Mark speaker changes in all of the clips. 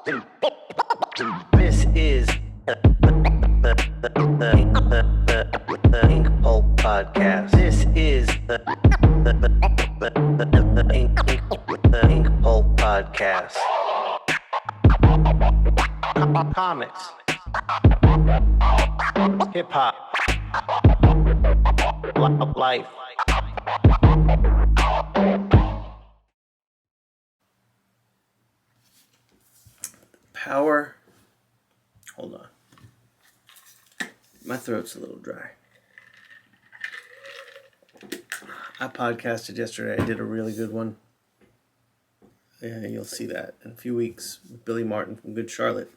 Speaker 1: This is the Inkpulp podcast. This is the Inkpulp podcast. Comics, hip hop, life.
Speaker 2: Power. Hold on. My throat's a little dry. I podcasted yesterday. I did a really good one. Yeah, you'll see that in a few weeks with Billy Martin from Good Charlotte.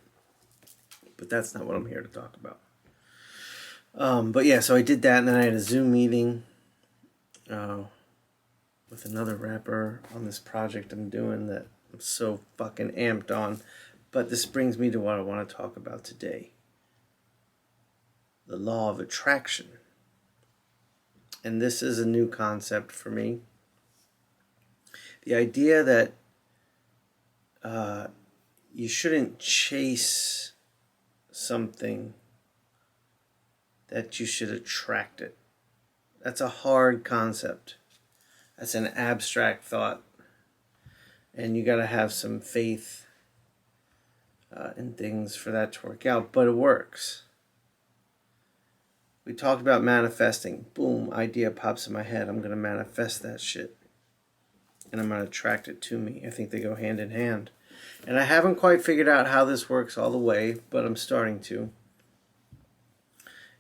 Speaker 2: But that's not what I'm here to talk about. But yeah, so I did that, and then I had a Zoom meeting with another rapper on this project I'm doing that I'm so fucking amped on. But this brings me to what I want to talk about today. The law of attraction. And this is a new concept for me. The idea that you shouldn't chase something, that you should attract it. That's a hard concept. That's an abstract thought. And you got to have some faith in things for that to work out. But it works. We talked about manifesting. Boom, idea pops in my head. I'm going to manifest that shit. And I'm going to attract it to me. I think they go hand in hand. And I haven't quite figured out how this works all the way, but I'm starting to.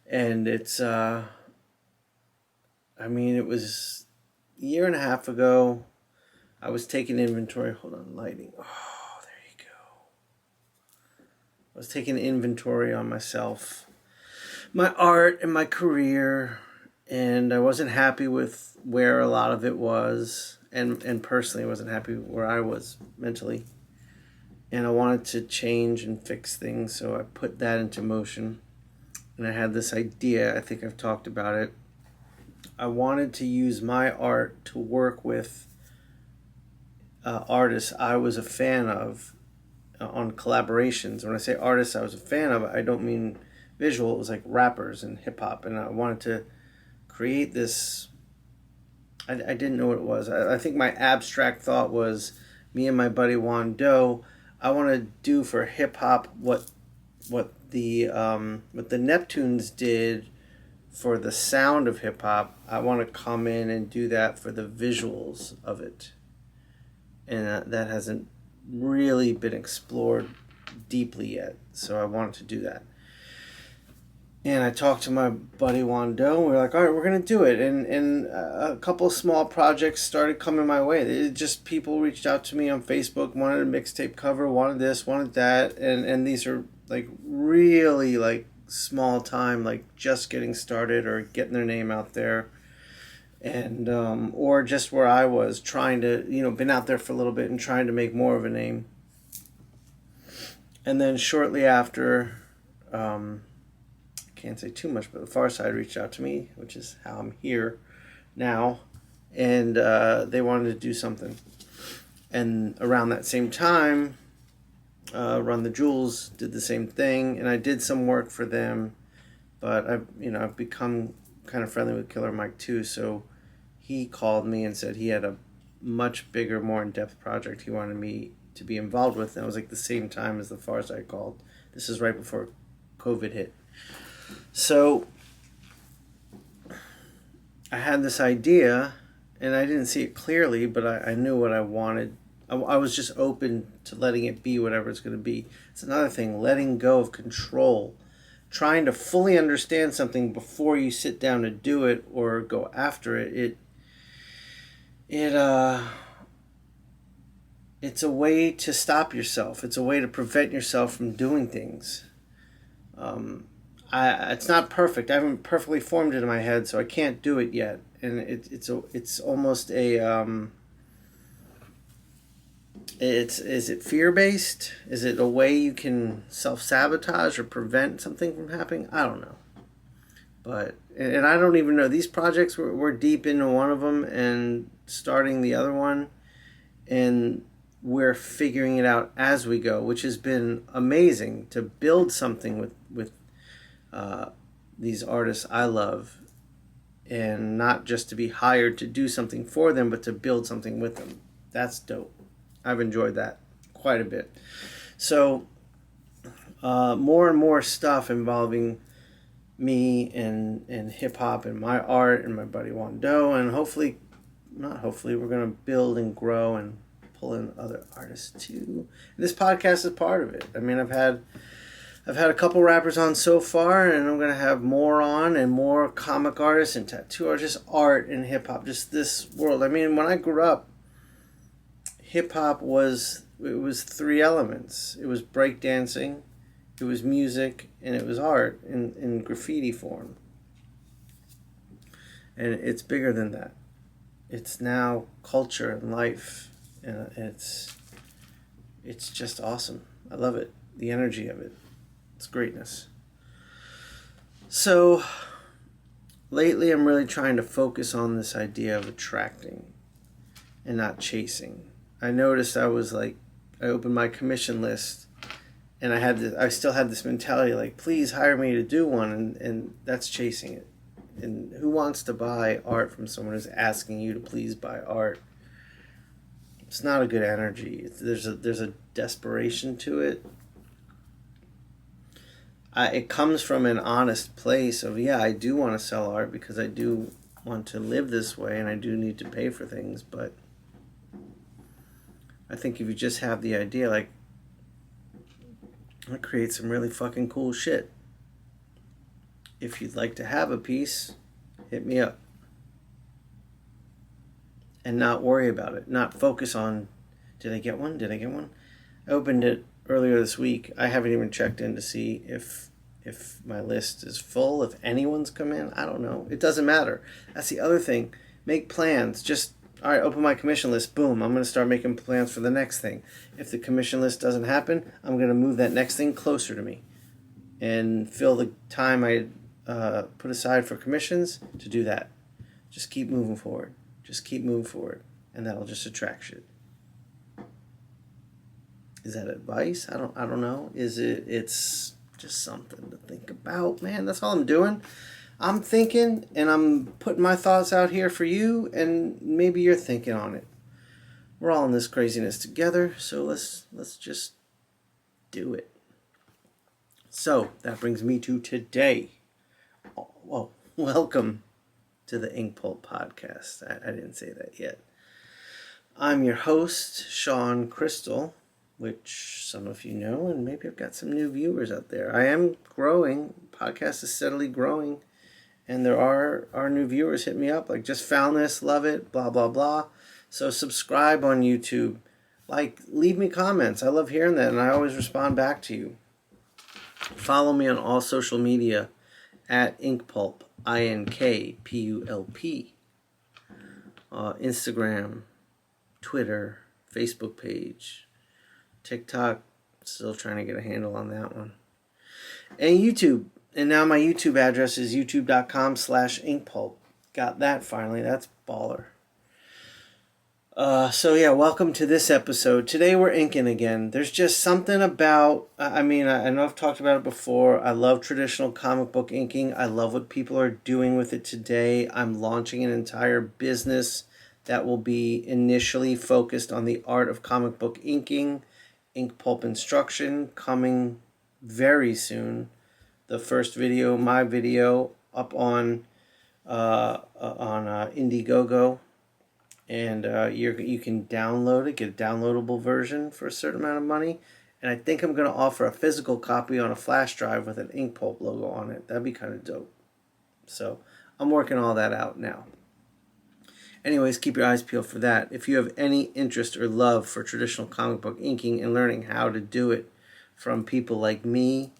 Speaker 2: And it's, it was a year and a half ago. I was taking inventory. Hold on, lighting. Oh, there you go. I was taking inventory on myself, my art and my career, and I wasn't happy with where a lot of it was, and personally I wasn't happy where I was mentally, and I wanted to change and fix things, so I put that into motion, and I had this idea. I think I've talked about it. I wanted to use my art to work with artists I was a fan of on collaborations. When I say artists I was a fan of, I don't mean visual. It was like rappers and hip hop, and I wanted to create this. I didn't know what it was. I think my abstract thought was, me and my buddy Juan Doe, I want to do for hip hop what the Neptunes did for the sound of hip hop. I want to come in and do that for the visuals of it, and that hasn't really been explored deeply yet. So I wanted to do that. And I talked to my buddy Juan Doe, and we were like, all right, we're going to do it. And a couple of small projects started coming my way. It just, people reached out to me on Facebook, wanted a mixtape cover, wanted this, wanted that. And these are like really like small time, like just getting started or getting their name out there. And, or just where I was trying to, been out there for a little bit and trying to make more of a name. And then shortly after, can't say too much, but the Far Side reached out to me, which is how I'm here now, and they wanted to do something. And around that same time, Run the Jewels did the same thing, and I did some work for them, but I've become kind of friendly with Killer Mike too, so he called me and said he had a much bigger, more in-depth project he wanted me to be involved with, and it was like the same time as the Far Side called. This is right before COVID hit. So I had this idea, and I didn't see it clearly, but I knew what I wanted. I was just open to letting it be whatever it's going to be. It's another thing, letting go of control. Trying to fully understand something before you sit down to do it or go after it. It's a way to stop yourself. It's a way to prevent yourself from doing things. It's not perfect. I haven't perfectly formed it in my head, so I can't do it yet. And it's almost a is it fear-based? Is it a way you can self-sabotage or prevent something from happening? I don't know. But and I don't even know. These projects, we're deep into one of them and starting the other one, and we're figuring it out as we go, which has been amazing to build something with these artists I love, and not just to be hired to do something for them, but to build something with them. That's dope. I've enjoyed that quite a bit. So more and more stuff involving me and hip hop and my art and my buddy Wando, and we're gonna build and grow and pull in other artists too. And this podcast is part of it. I mean, I've had a couple rappers on so far, and I'm gonna have more on, and more comic artists and tattoo artists, just art and hip hop, just this world. I mean, when I grew up, hip hop was three elements. It was breakdancing, it was music, and it was art in graffiti form. And it's bigger than that. It's now culture and life, and it's just awesome. I love it. The energy of it. It's greatness. So lately I'm really trying to focus on this idea of attracting and not chasing. I noticed I opened my commission list, and I still had this mentality like, please hire me to do one, and that's chasing it. And who wants to buy art from someone who's asking you to please buy art? It's not a good energy. There's a desperation to it. It comes from an honest place of, yeah, I do want to sell art because I do want to live this way, and I do need to pay for things. But I think if you just have the idea, like, I create some really fucking cool shit. If you'd like to have a piece, hit me up. And not worry about it. Not focus on, did I get one? I opened it earlier this week. I haven't even checked in to see if my list is full, if anyone's come in. I don't know. It doesn't matter. That's the other thing. Make plans. Just, all right, open my commission list. Boom. I'm going to start making plans for the next thing. If the commission list doesn't happen, I'm going to move that next thing closer to me and fill the time I put aside for commissions to do that. Just keep moving forward. And that'll just attract shit. Is that advice? I don't know. It's just something to think about, man. That's all I'm doing. I'm thinking, and I'm putting my thoughts out here for you, and maybe you're thinking on it. We're all in this craziness together, so let's just do it. So that brings me to today. Whoa, welcome to the Inkpulp podcast. I didn't say that yet. I'm your host, Shawn Crystal, which some of you know, and maybe I've got some new viewers out there. I am growing. Podcast is steadily growing, and there are new viewers. Hit me up, like, just found this, love it, blah, blah, blah. So subscribe on YouTube. Like, leave me comments. I love hearing that, and I always respond back to you. Follow me on all social media at Inkpulp, INKPULP. Instagram, Twitter, Facebook page, TikTok, still trying to get a handle on that one. And YouTube. And now my YouTube address is youtube.com/Inkpulp. Got that finally. That's baller. So yeah, welcome to this episode. Today we're inking again. There's just something about, I know I've talked about it before. I love traditional comic book inking. I love what people are doing with it today. I'm launching an entire business that will be initially focused on the art of comic book inking, Inkpulp instruction, coming very soon. The first video, my video, up on Indiegogo. And you can download it, get a downloadable version for a certain amount of money. And I think I'm going to offer a physical copy on a flash drive with an Inkpulp logo on it. That'd be kind of dope. So I'm working all that out now. Anyways, keep your eyes peeled for that. If you have any interest or love for traditional comic book inking and learning how to do it from people like me,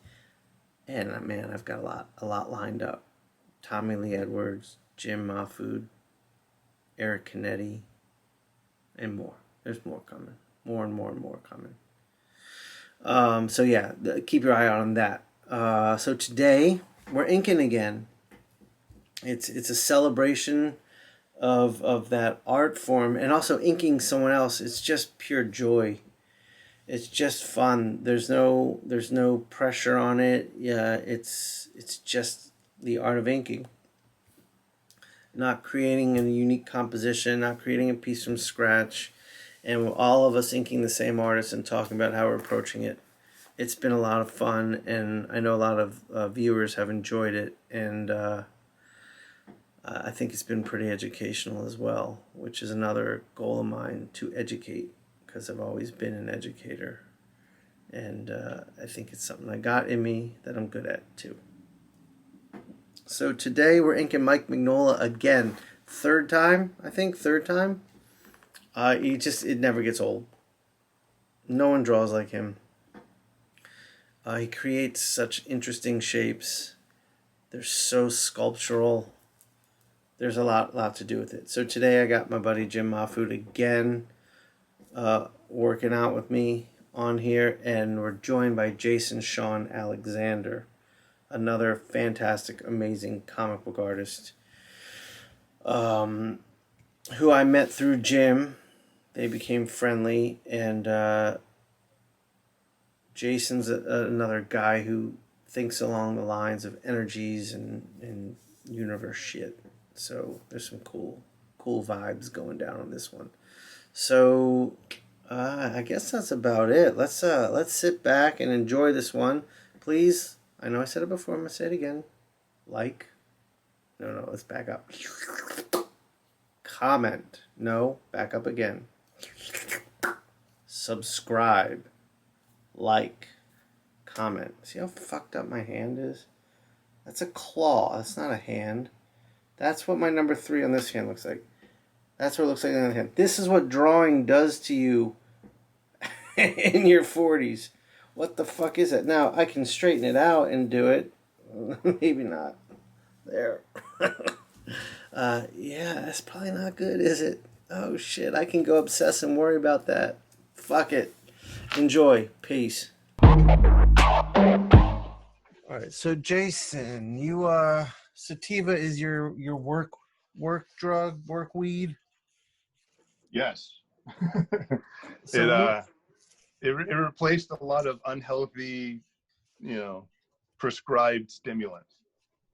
Speaker 2: and man, I've got a lot lined up. Tommy Lee Edwards, Jim Mahfood, Eric Canetti, and more. There's more coming. More and more coming. So yeah, keep your eye out on that. So today, we're inking again. It's a celebration of that art form, and also inking someone else. It's just pure joy. It's just fun. There's no pressure on it. Yeah, it's just the art of inking. Not creating a unique composition, not creating a piece from scratch, and all of us inking the same artist and talking about how we're approaching it. It's been a lot of fun, and I know a lot of viewers have enjoyed it, and I think it's been pretty educational as well, which is another goal of mine, to educate, because I've always been an educator, and I think it's something I got in me that I'm good at too. So today we're inking Mike Mignola again, third time, I think, third time. It never gets old. No one draws like him. He creates such interesting shapes. They're so sculptural. There's a lot to do with it. So today I got my buddy Jim Mahfood again working out with me on here, and we're joined by Shawn Alexander, another fantastic, amazing comic book artist, who I met through Jim. They became friendly, and Jason's another guy who thinks along the lines of energies and universe shit. So there's some cool vibes going down on this one. So I guess that's about it. Let's sit back and enjoy this one. Please, I know I said it before, I'm gonna say it again. Like, no, let's back up. Comment, no, back up again. Subscribe, like, comment. See how fucked up my hand is? That's a claw. That's not a hand. That's what my number 3 on this hand looks like. That's what it looks like on the hand. This is what drawing does to you in your 40s. What the fuck is it? Now, I can straighten it out and do it. Maybe not. There. Yeah, that's probably not good, is it? Oh, shit. I can go obsess and worry about that. Fuck it. Enjoy. Peace. All right, so Jason, sativa is your work drug, work weed.
Speaker 3: Yes.
Speaker 2: So
Speaker 3: it replaced a lot of unhealthy, prescribed stimulants.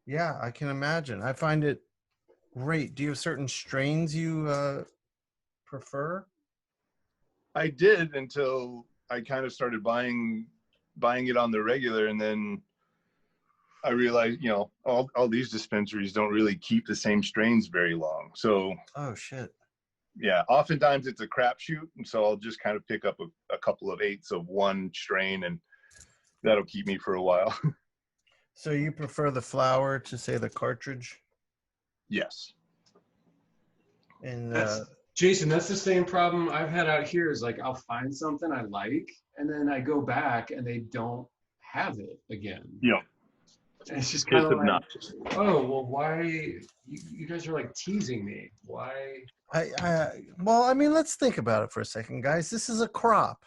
Speaker 2: yeah, I can imagine. I find it great. Do you have certain strains you prefer?
Speaker 3: I did until I kind of started buying it on the regular, and then I realized, all these dispensaries don't really keep the same strains very long. So,
Speaker 2: Oh shit.
Speaker 3: yeah, oftentimes it's a crapshoot, and so I'll just kind of pick up a couple of eighths of one strain, and that'll keep me for a while.
Speaker 2: So you prefer the flower to, say, the cartridge?
Speaker 3: Yes.
Speaker 2: And
Speaker 4: Jason, that's the same problem I've had out here. Is like I'll find something I like, and then I go back and they don't have it again.
Speaker 3: Yeah.
Speaker 4: And it's just kind
Speaker 3: It's
Speaker 4: of like,
Speaker 3: obnoxious.
Speaker 4: oh well, why you guys are like teasing me? Why?
Speaker 2: well, I mean, let's think about it for a second, guys. This is a crop,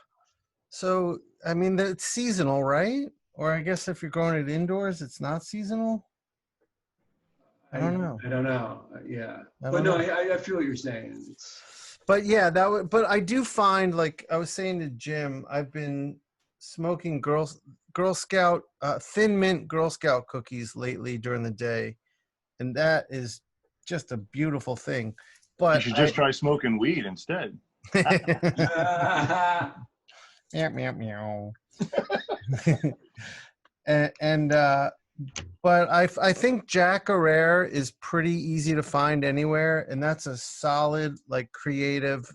Speaker 2: so I mean, it's seasonal, right? Or I guess if you're growing it indoors, it's not seasonal. I don't know.
Speaker 4: I don't know. Yeah,
Speaker 2: I
Speaker 4: but
Speaker 2: don't
Speaker 4: no,
Speaker 2: know.
Speaker 4: I feel what you're saying.
Speaker 2: But yeah, but I do find, like I was saying to Jim, I've been smoking Girl Scout Thin Mint Girl Scout cookies lately during the day, and that is just a beautiful thing. But
Speaker 3: You should just try smoking weed instead.
Speaker 2: meow meow meow. and but I think Jack Herrera is pretty easy to find anywhere, and that's a solid, like, creative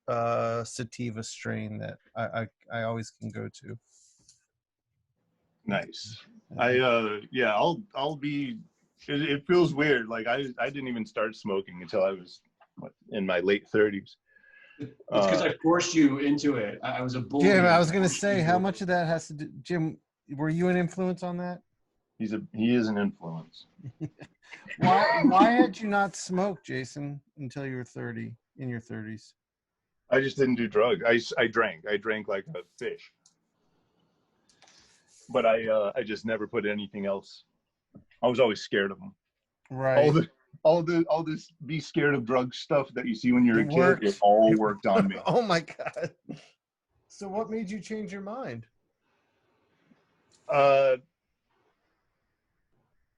Speaker 2: sativa strain that I always can go to.
Speaker 3: Nice. I'll be. It feels weird. Like I didn't even start smoking until I was in my late 30s.
Speaker 4: It's because I forced you into it. I was a bully.
Speaker 2: Jim, I was going to say, how much of that has to do? Jim, were you an influence on that?
Speaker 3: He is an influence.
Speaker 2: Why had you not smoked, Jason, until you were 30, in your 30s?
Speaker 3: I just didn't do drugs. I drank. I drank like a fish. But I just never put anything else. I was always scared of them.
Speaker 2: Right.
Speaker 3: all this be scared of drugs stuff that you see when you're
Speaker 2: It
Speaker 3: a kid,
Speaker 2: worked.
Speaker 3: it all worked on me.
Speaker 2: Oh my God. So what made you change your mind?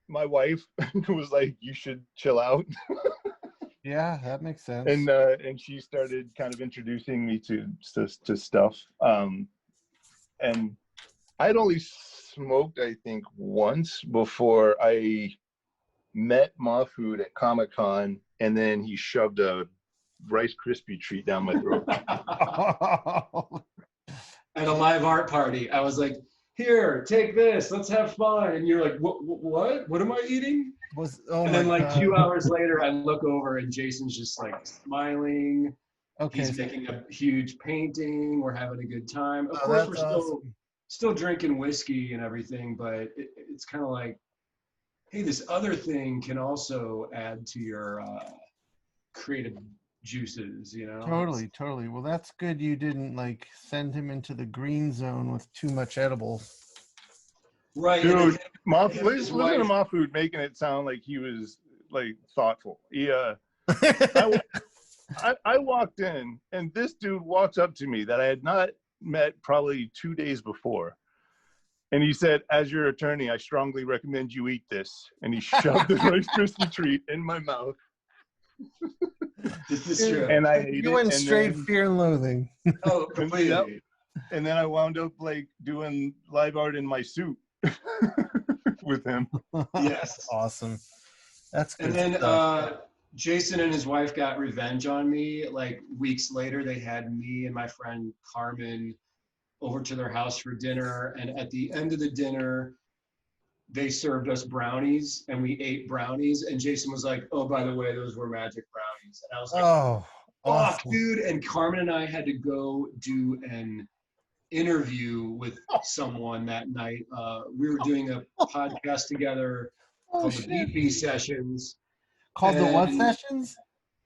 Speaker 3: My wife was like, you should chill out.
Speaker 2: Yeah, that makes sense.
Speaker 3: And she started kind of introducing me to stuff. And I'd only smoked, I think, once before I met Mahfood at Comic-Con, and then he shoved a Rice Krispie treat down my throat.
Speaker 4: At a live art party, I was like, "Here, take this. Let's have fun." And you're like, "What? What am I eating?" And then like 2 hours later, I look over and Jason's just like smiling.
Speaker 2: Okay.
Speaker 4: He's making a huge painting. We're having a good time. Of
Speaker 2: Oh,
Speaker 4: course,
Speaker 2: that's
Speaker 4: we're
Speaker 2: awesome.
Speaker 4: still drinking whiskey and everything, but it's kind of like, hey, this other thing can also add to your creative juices, you know?
Speaker 2: Totally. Well, that's good you didn't like send him into the green zone with too much edibles.
Speaker 4: Right.
Speaker 3: Dude,
Speaker 4: his
Speaker 3: listen to
Speaker 4: wife-
Speaker 3: Mahfood making it sound like he was like thoughtful. I walked in and this dude walks up to me that I had not met probably 2 days before. And he said, as your attorney, I strongly recommend you eat this. And he shoved the Rice Krispie treat in my mouth.
Speaker 4: This is true.
Speaker 3: And I ate
Speaker 2: You
Speaker 3: it.
Speaker 2: went
Speaker 3: And
Speaker 2: straight
Speaker 3: then,
Speaker 2: fear and loathing.
Speaker 4: Oh, completely.
Speaker 3: and then I wound up like doing live art in my suit with him.
Speaker 4: Yes.
Speaker 2: Awesome. That's good.
Speaker 4: And then
Speaker 2: stuff.
Speaker 4: Jason and his wife got revenge on me. Like weeks later, they had me and my friend Carmen over to their house for dinner. And at the end of the dinner, they served us brownies and we ate brownies. And Jason was like, "Oh, by the way, those were magic brownies." And I was like,
Speaker 2: Oh,
Speaker 4: "Fuck,
Speaker 2: awesome.
Speaker 4: dude." And Carmen and I had to go do an interview with someone that night. We were doing a podcast together called the Beat Bee Sessions.
Speaker 2: Called the what
Speaker 4: and
Speaker 2: sessions?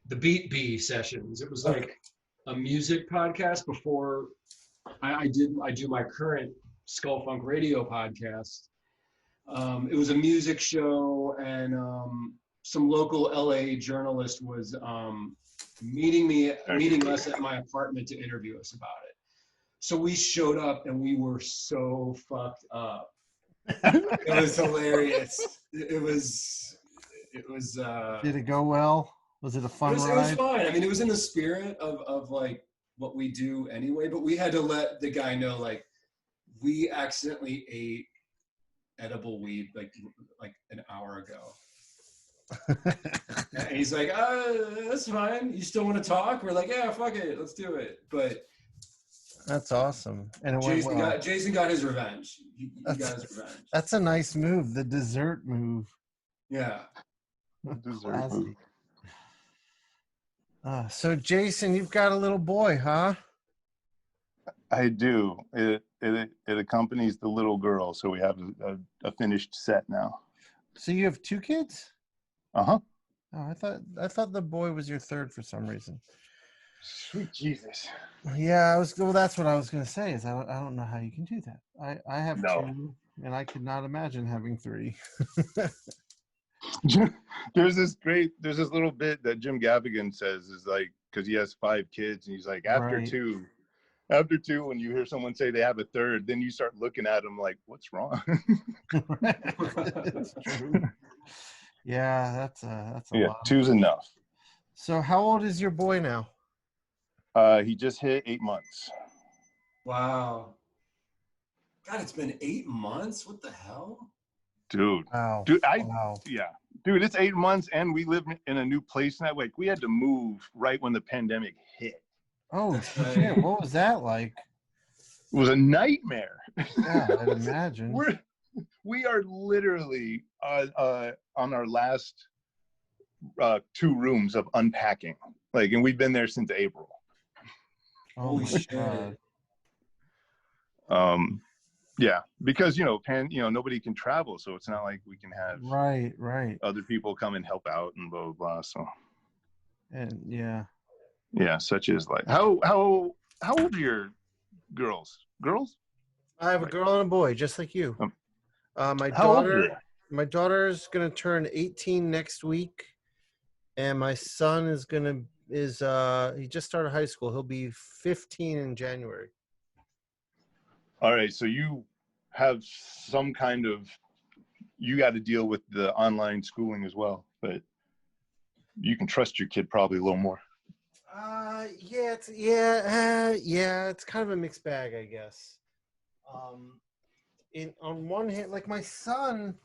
Speaker 4: The Beat Bee Sessions. It was like a music podcast before I do my current Skull Funk Radio podcast. It was a music show, and some local LA journalist was meeting us at my apartment to interview us about it. So we showed up, and we were so fucked up. It was hilarious. It was.
Speaker 2: Did it go well? Was it a fun ride?
Speaker 4: It was fine. I mean, it was in the spirit of like what we do anyway, but we had to let the guy know, like, we accidentally ate edible weed like an hour ago. And he's like, that's fine. You still want to talk? We're like, yeah, fuck it, let's do it. But
Speaker 2: that's awesome. And it went well.
Speaker 4: Jason got his revenge. He got his revenge.
Speaker 2: That's a nice move, the dessert move.
Speaker 4: Yeah.
Speaker 3: Dessert move.
Speaker 2: So Jason, you've got a little boy, huh?
Speaker 3: I do. It accompanies the little girl, so we have a finished set now.
Speaker 2: So you have 2 kids?
Speaker 3: Uh-huh.
Speaker 2: Oh, I thought the boy was your third for some reason.
Speaker 3: Sweet Jesus.
Speaker 2: Yeah, well, that's what I was going to say. Is I don't know how you can do that. I have 2, and I could not imagine having 3.
Speaker 3: There's this little bit that Jim Gaffigan says is like, because he has 5 kids, and he's like, after two, when you hear someone say they have a third, then you start looking at them like, what's wrong?
Speaker 2: That's true. Yeah, that's a lot.
Speaker 3: 2's enough.
Speaker 2: So how old is your boy now?
Speaker 3: He just hit 8 months.
Speaker 4: Wow. God, it's been 8 months? What the hell?
Speaker 3: Dude.
Speaker 2: Wow.
Speaker 3: Dude,
Speaker 2: wow.
Speaker 3: Yeah. Dude, it's 8 months and we live in a new place now. Like, we had to move right when the pandemic hit.
Speaker 2: Oh, shit. What was that like?
Speaker 3: It was a nightmare.
Speaker 2: Yeah, I'd imagine.
Speaker 3: We are literally on our last 2 rooms of unpacking. Like, and we've been there since April.
Speaker 2: Oh, my God.
Speaker 3: Yeah, because nobody can travel, so it's not like we can have
Speaker 2: right
Speaker 3: other people come and help out and blah blah blah. So,
Speaker 2: and yeah,
Speaker 3: such is life. How old are your girls?
Speaker 2: I have a girl and a boy, just like you. My
Speaker 3: how old are
Speaker 2: daughter's gonna turn 18 next week, and my son he just started high school. He'll be 15 in January.
Speaker 3: All right, so you have some kind of, you got to deal with the online schooling as well, but you can trust your kid probably a little more.
Speaker 2: It's kind of a mixed bag, I guess. On one hand, like my son,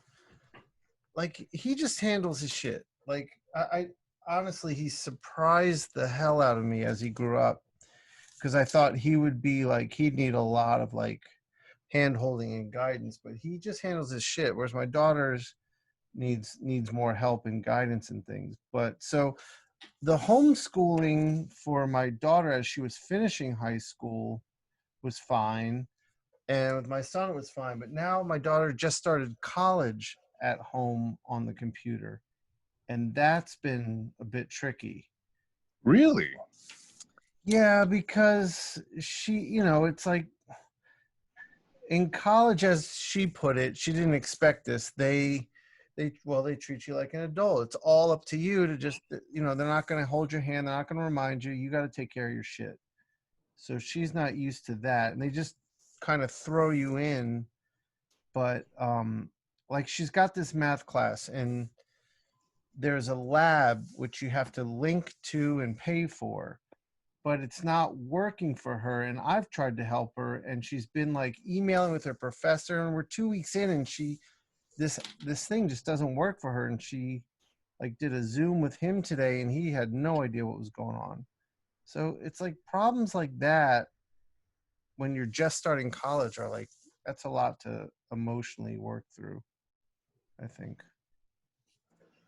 Speaker 2: like he just handles his shit. Like I honestly, he surprised the hell out of me as he grew up, because I thought he would be like, he'd need a lot of like hand holding and guidance, but he just handles his shit. Whereas my daughter's needs more help and guidance and things. But so the homeschooling for my daughter as she was finishing high school was fine. And with my son, it was fine. But now my daughter just started college at home on the computer. And that's been a bit tricky.
Speaker 3: Really?
Speaker 2: Yeah, because she, it's like in college, as she put it, she didn't expect this. They treat you like an adult. It's all up to you to just, they're not going to hold your hand. They're not going to remind you. You got to take care of your shit. So she's not used to that. And they just kind of throw you in. But like she's got this math class and there's a lab which you have to link to and pay for, but it's not working for her. And I've tried to help her and she's been like emailing with her professor, and we're 2 weeks in and this thing just doesn't work for her. And she like did a Zoom with him today and he had no idea what was going on. So it's like problems like that when you're just starting college are like, that's a lot to emotionally work through, I think.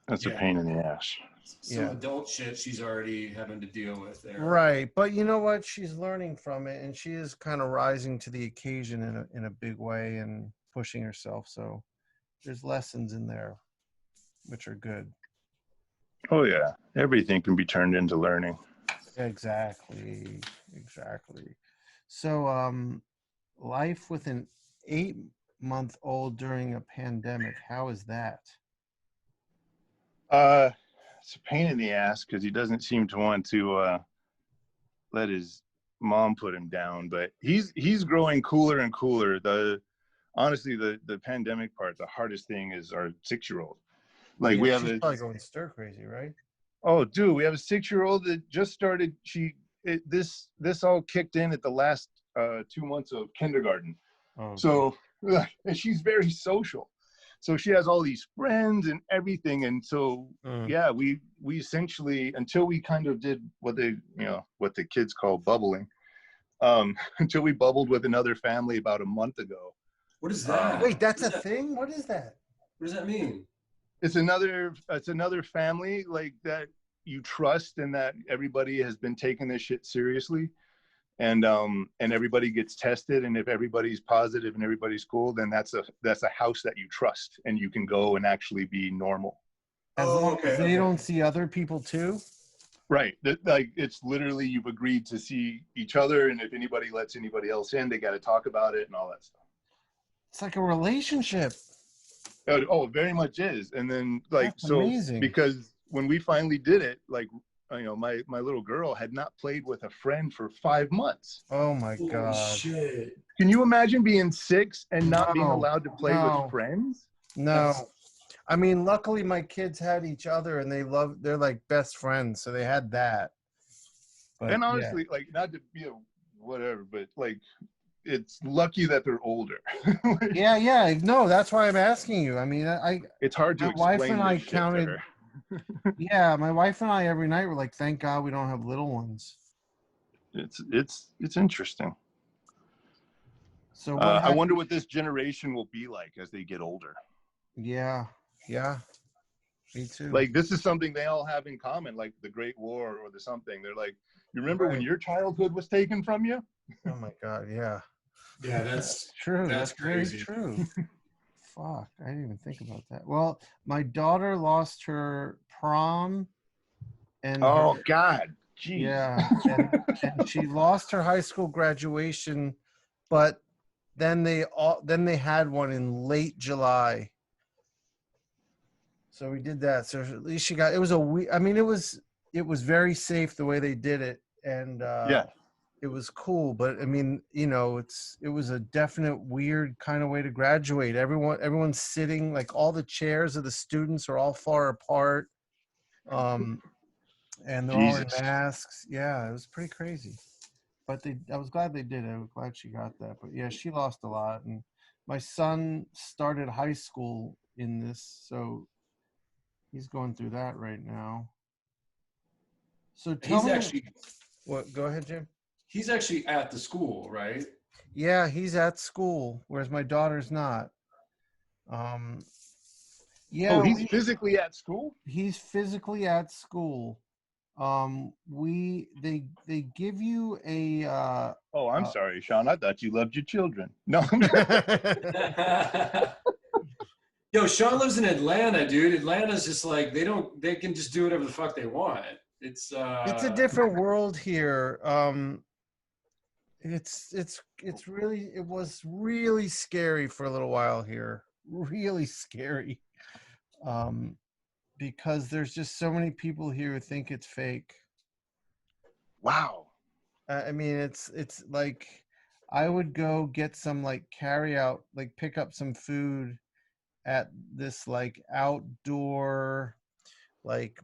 Speaker 3: That's a pain in the ass.
Speaker 4: Some adult shit she's already having to deal with there.
Speaker 2: Right. But you know what? She's learning from it and she is kind of rising to the occasion in a big way and pushing herself. So there's lessons in there, which are good.
Speaker 3: Oh yeah. Everything can be turned into learning.
Speaker 2: Exactly. So, life with an 8-month-old during a pandemic, how is that?
Speaker 3: It's a pain in the ass because he doesn't seem to want to let his mom put him down, but he's growing cooler and cooler. Honestly, the pandemic part, the hardest thing is our 6-year-old. Like we have
Speaker 2: she's probably going stir crazy, right?
Speaker 3: Oh, dude, we have a 6-year-old that just started. This all kicked in at the last 2 months of kindergarten.
Speaker 2: Oh,
Speaker 3: so, and she's very social. So she has all these friends and everything. And so, yeah, we essentially, until we kind of did what the kids call bubbling, until we bubbled with another family about a month ago.
Speaker 4: What is that?
Speaker 2: Wait, that's a thing? What is that?
Speaker 4: What does that mean?
Speaker 3: It's another family like that you trust and that everybody has been taking this shit seriously. And everybody gets tested, and if everybody's positive and everybody's cool, then that's a house that you trust and you can go and actually be normal.
Speaker 2: As long as they don't see other people too?
Speaker 3: Right. Like it's literally you've agreed to see each other, and if anybody lets anybody else in, they got to talk about it and all that stuff.
Speaker 2: It's like a relationship.
Speaker 3: Oh, it very much is. And then like,
Speaker 2: that's amazing.
Speaker 3: Because when we finally did it, like, my little girl had not played with a friend for 5 months.
Speaker 2: Oh my God.
Speaker 4: Shit.
Speaker 3: Can you imagine being 6 and not being allowed to play with friends?
Speaker 2: No. I mean, luckily my kids had each other and they're like best friends. So they had that. But,
Speaker 3: and honestly, like not to be whatever, but like, it's lucky that they're older.
Speaker 2: Yeah. No, that's why I'm asking you. I mean,
Speaker 3: it's hard to explain. My wife and I counted.
Speaker 2: Yeah, my wife and I every night were like, thank God we don't have little ones.
Speaker 3: It's interesting.
Speaker 2: So
Speaker 3: I wonder what this generation will be like as they get older.
Speaker 2: Yeah, me too.
Speaker 3: Like this is something they all have in common, like the Great War or the something. They're like, you remember when your childhood was taken from you?
Speaker 2: Oh my God, yeah.
Speaker 4: Yeah, that's
Speaker 2: true.
Speaker 4: That's crazy.
Speaker 2: Very true. Fuck, I didn't even think about that. Well, my daughter lost her prom, and
Speaker 3: God, jeez.
Speaker 2: Yeah, and she lost her high school graduation, but then they had one in late July. So we did that. So at least she got. It was I mean, it was very safe the way they did it, and
Speaker 3: Yeah.
Speaker 2: it was cool. But I mean, you know, it was a definite weird kind of way to graduate. Everyone's sitting, like all the chairs of the students are all far apart, and they're all in
Speaker 3: Jesus.
Speaker 2: masks. Yeah, it was pretty crazy. But I was glad they did it. I was glad she got that. But yeah, she lost a lot. And my son started high school in this, so he's going through that right now. So tell
Speaker 4: He's
Speaker 2: me
Speaker 4: actually
Speaker 2: what. Go ahead, Jim.
Speaker 4: he's actually at the school, right?
Speaker 2: Yeah, he's at school, whereas my daughter's not. Um,
Speaker 3: Oh,
Speaker 2: yeah,
Speaker 3: he's physically at school?
Speaker 2: he's physically at school. They give you a
Speaker 3: Oh, I'm sorry, Shawn. I thought you loved your children. No, I'm
Speaker 4: Yo, Shawn lives in Atlanta, dude. Atlanta's just like they can just do whatever the fuck they want. It's
Speaker 2: a different world here. It was really scary for a little while here. Really scary. Because there's just so many people here who think it's fake.
Speaker 3: Wow.
Speaker 2: I mean, it's like I would go get some like carry out, like pick up some food at this like outdoor like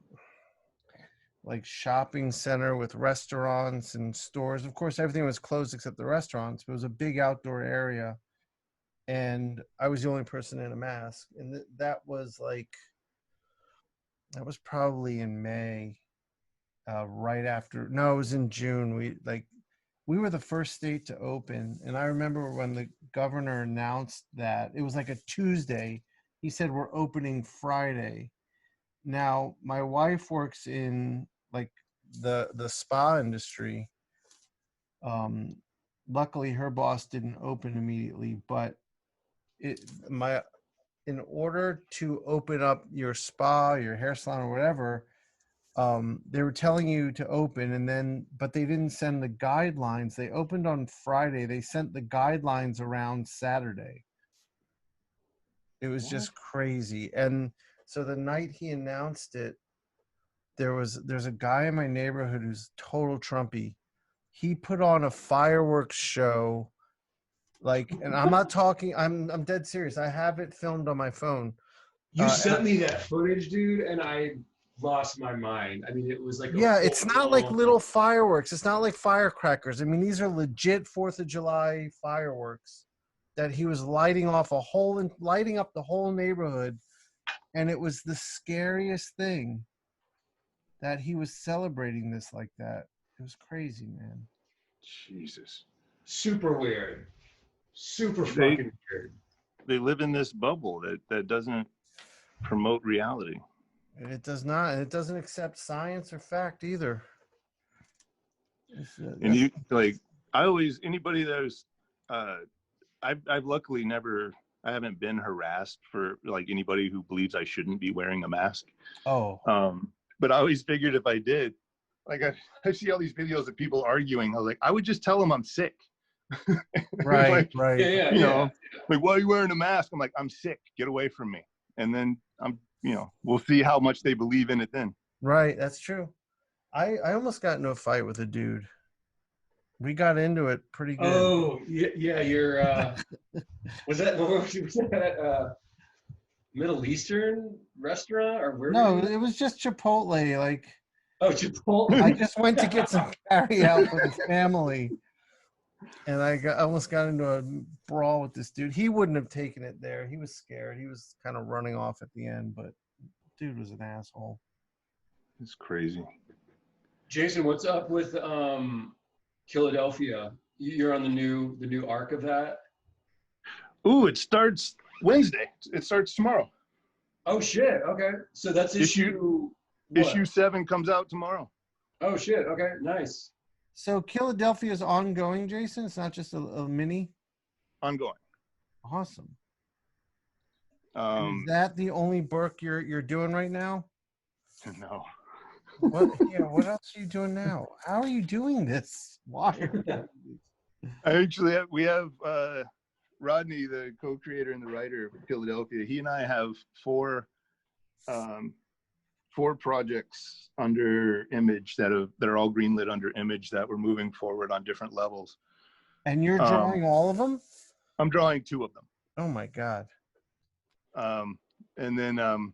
Speaker 2: shopping center with restaurants and stores. Of course, everything was closed except the restaurants, but it was a big outdoor area. And I was the only person in a mask. And that was probably in May, right after, no, it was in June. We were the first state to open. And I remember when the governor announced that, it was like a Tuesday. He said, we're opening Friday. Now, my wife works in like the spa industry. Luckily her boss didn't open immediately, but in order to open up your spa, your hair salon or whatever, they were telling you to open, but they didn't send the guidelines. They opened on Friday. They sent the guidelines around Saturday. It was just crazy. And so the night he announced it, there's a guy in my neighborhood who's total Trumpy. He put on a fireworks show, and I'm not talking. I'm dead serious. I have it filmed on my phone.
Speaker 4: You sent me that footage, dude, and I lost my mind. I mean, it was like
Speaker 2: it's not like little fireworks. It's not like firecrackers. I mean, these are legit 4th of July fireworks that he was lighting up the whole neighborhood, and it was the scariest thing that he was celebrating this like that. It was crazy, man.
Speaker 3: Jesus.
Speaker 4: Super weird. Super fucking weird.
Speaker 3: They live in this bubble that doesn't promote reality.
Speaker 2: It does not. It doesn't accept science or fact either.
Speaker 3: And you anybody that was, I've luckily I haven't been harassed for like anybody who believes I shouldn't be wearing a mask.
Speaker 2: Oh.
Speaker 3: But I always figured if I did, like I see all these videos of people arguing. I was like, I would just tell them I'm sick.
Speaker 2: Right,
Speaker 3: like,
Speaker 2: right.
Speaker 3: You know, like, why are you wearing a mask? I'm like, I'm sick. Get away from me. And then we'll see how much they believe in it then.
Speaker 2: Right, that's true. I almost got into a fight with a dude. We got into it pretty good.
Speaker 4: Oh, yeah, you're was that Middle Eastern restaurant or where?
Speaker 2: No, it was just Chipotle. Like,
Speaker 4: oh, Chipotle.
Speaker 2: I just went to get some carry out for the family, and I almost got into a brawl with this dude. He wouldn't have taken it there. He was scared. He was kind of running off at the end, but dude was an asshole.
Speaker 3: It's crazy.
Speaker 4: Jason, what's up with Philadelphia? You're on the new arc of that.
Speaker 3: Ooh, it starts Wednesday. It starts tomorrow.
Speaker 4: Oh shit. Okay. So that's issue
Speaker 3: 7 comes out tomorrow.
Speaker 4: Oh shit. Okay. Nice.
Speaker 2: So Philadelphia is ongoing, Jason. It's not just a mini.
Speaker 3: Ongoing.
Speaker 2: Awesome.
Speaker 3: Is
Speaker 2: that the only book you're doing right now?
Speaker 3: No.
Speaker 2: What else are you doing now? How are you doing this? Why?
Speaker 3: We have Rodney, the co-creator and the writer of Philadelphia. He and I have 4 4 projects under Image that are all greenlit under Image that we're moving forward on different levels.
Speaker 2: And you're drawing all of them?
Speaker 3: I'm drawing 2 of them.
Speaker 2: Oh my God.
Speaker 3: And then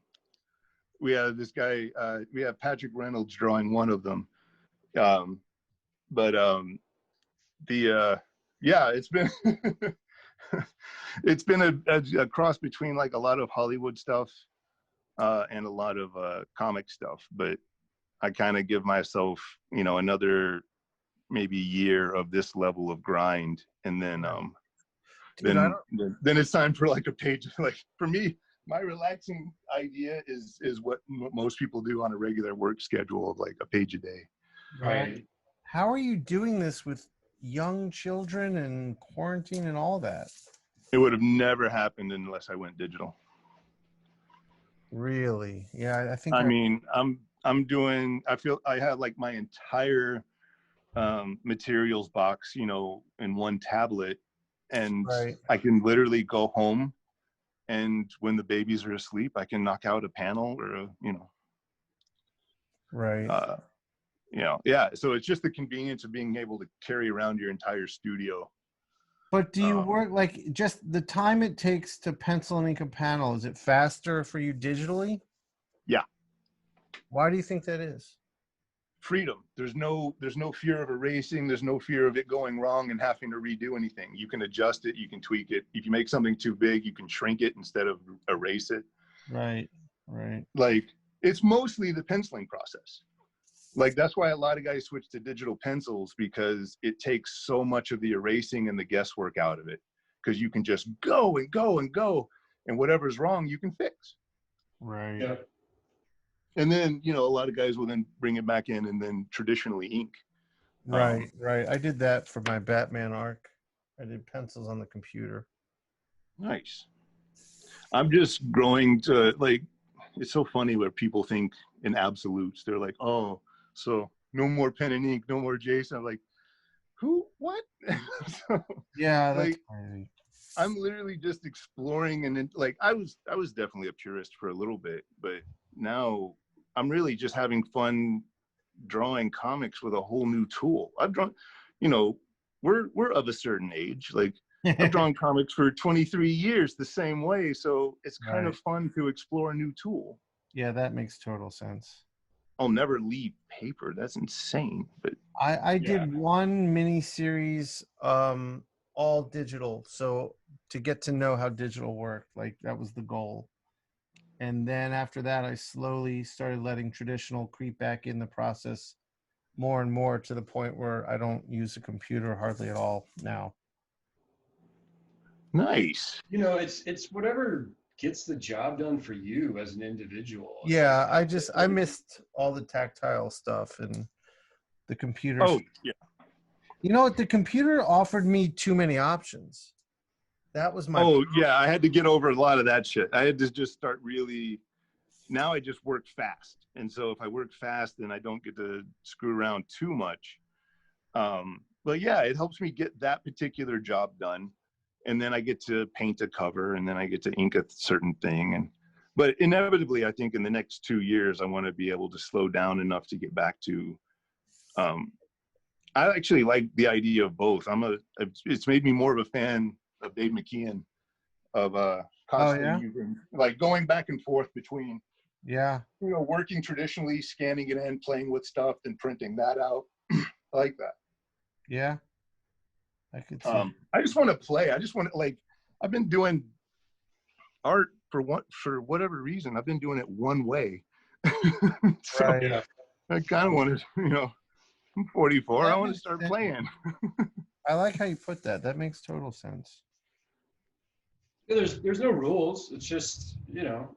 Speaker 3: we have this guy, we have Patrick Reynolds drawing 1 of them. Yeah, it's been it's been a cross between like a lot of Hollywood stuff and a lot of comic stuff, but I kind of give myself, you know, another maybe year of this level of grind, and then then it's time for like a page. Like for me, my relaxing idea is what most people do on a regular work schedule of like a page a day.
Speaker 4: Right.
Speaker 2: How are you doing this with young children and quarantine and all that?
Speaker 3: It would have never happened unless I went digital.
Speaker 2: Really? Yeah, I think.
Speaker 3: I mean, I'm doing. I feel I have like my entire materials box, you know, in one tablet, and
Speaker 2: Right.
Speaker 3: I can literally go home, and when the babies are asleep, I can knock out a panel or a, you know.
Speaker 2: Right.
Speaker 3: You know, yeah. So it's just the convenience of being able to carry around your entire studio.
Speaker 2: But do you work like just the time it takes to pencil and ink a panel? Is it faster for you digitally?
Speaker 3: Yeah.
Speaker 2: Why do you think that is?
Speaker 3: Freedom. There's no fear of erasing. There's no fear of it going wrong and having to redo anything. You can adjust it. You can tweak it. If you make something too big, you can shrink it instead of erase it.
Speaker 2: Right. Right.
Speaker 3: Like it's mostly the penciling process. Like that's why a lot of guys switch to digital pencils, because it takes so much of the erasing and the guesswork out of it, because you can just go and go and go, and whatever's wrong you can fix.
Speaker 2: Right.
Speaker 4: Yeah.
Speaker 3: And then, you know, a lot of guys will then bring it back in and then traditionally ink.
Speaker 2: Right. Right. I did that for my Batman arc. I did pencils on the computer.
Speaker 3: Nice. I'm just growing to like, it's so funny where people think in absolutes. They're like, oh, so no more pen and ink, no more Jason. I'm like, who? What? So,
Speaker 2: Yeah, that's
Speaker 3: like,
Speaker 2: crazy.
Speaker 3: I'm literally just exploring, and then, like I was definitely a purist for a little bit, but now I'm really just having fun drawing comics with a whole new tool. I've drawn, you know, we're of a certain age. Like I've drawn comics for 23 years the same way, so it's kind of fun to explore a new tool.
Speaker 2: Yeah, that makes total sense.
Speaker 3: I'll never leave paper. That's insane. But
Speaker 2: I did one mini series all digital, so to get to know how digital worked, like that was the goal. And then after that I slowly started letting traditional creep back in the process more and more, to the point where I don't use a computer hardly at all now.
Speaker 3: nice.
Speaker 4: You know, it's whatever gets the job done for you as an individual. It's
Speaker 2: Yeah,
Speaker 4: like,
Speaker 2: I missed all the tactile stuff and the computer.
Speaker 3: Oh yeah.
Speaker 2: You know what? The computer offered me too many options. That was my.
Speaker 3: Oh yeah, I had to get over a lot of that shit. I had to just start really. Now I just work fast, and so if I work fast, then I don't get to screw around too much. But yeah, it helps me get that particular job done, and then I get to paint a cover, and then I get to ink a certain thing. But inevitably, I think in the next 2 years, I want to be able to slow down enough to get back to. I actually like the idea of both. It's made me more of a fan of Dave McKeon, of constantly using, like going back and forth between, you know, working traditionally, scanning it in, playing with stuff, and printing that out. I like that.
Speaker 2: Yeah, I could see.
Speaker 3: I just want to play. I just want to, like, I've been doing art for whatever reason. I've been doing it one way. So I kind of want to, you know, I'm 44. I want to start playing.
Speaker 2: I like how you put that. That makes total sense.
Speaker 4: Yeah, there's no rules. It's just, you know.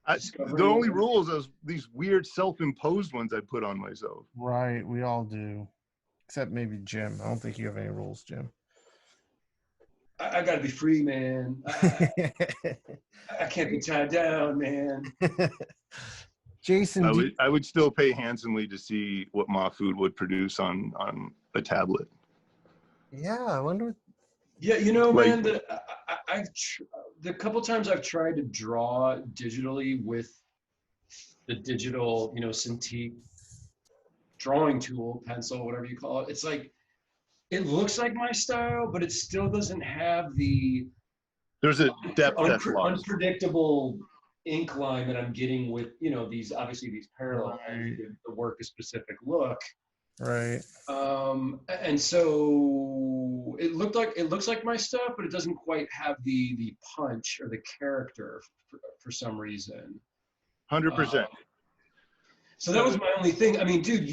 Speaker 3: The only rules is these weird self-imposed ones I put on myself.
Speaker 2: Right, we all do. Except maybe Jim. I don't think you have any rules, Jim.
Speaker 4: I gotta be free, man. I can't be tied down, man.
Speaker 2: Jason,
Speaker 3: I would still pay handsomely to see what Mahfood would produce on a tablet.
Speaker 2: Yeah, I wonder.
Speaker 4: Yeah, you know, like, man, the couple times I've tried to draw digitally with the digital, Cintiq drawing tool, pencil, whatever you call it. It's like, it looks like my style, but it still doesn't have the
Speaker 3: There's a depth that's lost.
Speaker 4: unpredictable ink line that I'm getting with, these parallel lines give the work a specific look.
Speaker 2: Right.
Speaker 4: And so it looks like my stuff, but it doesn't quite have the punch or the character for some reason.
Speaker 3: 100%.
Speaker 4: So that was my only thing. I mean, dude,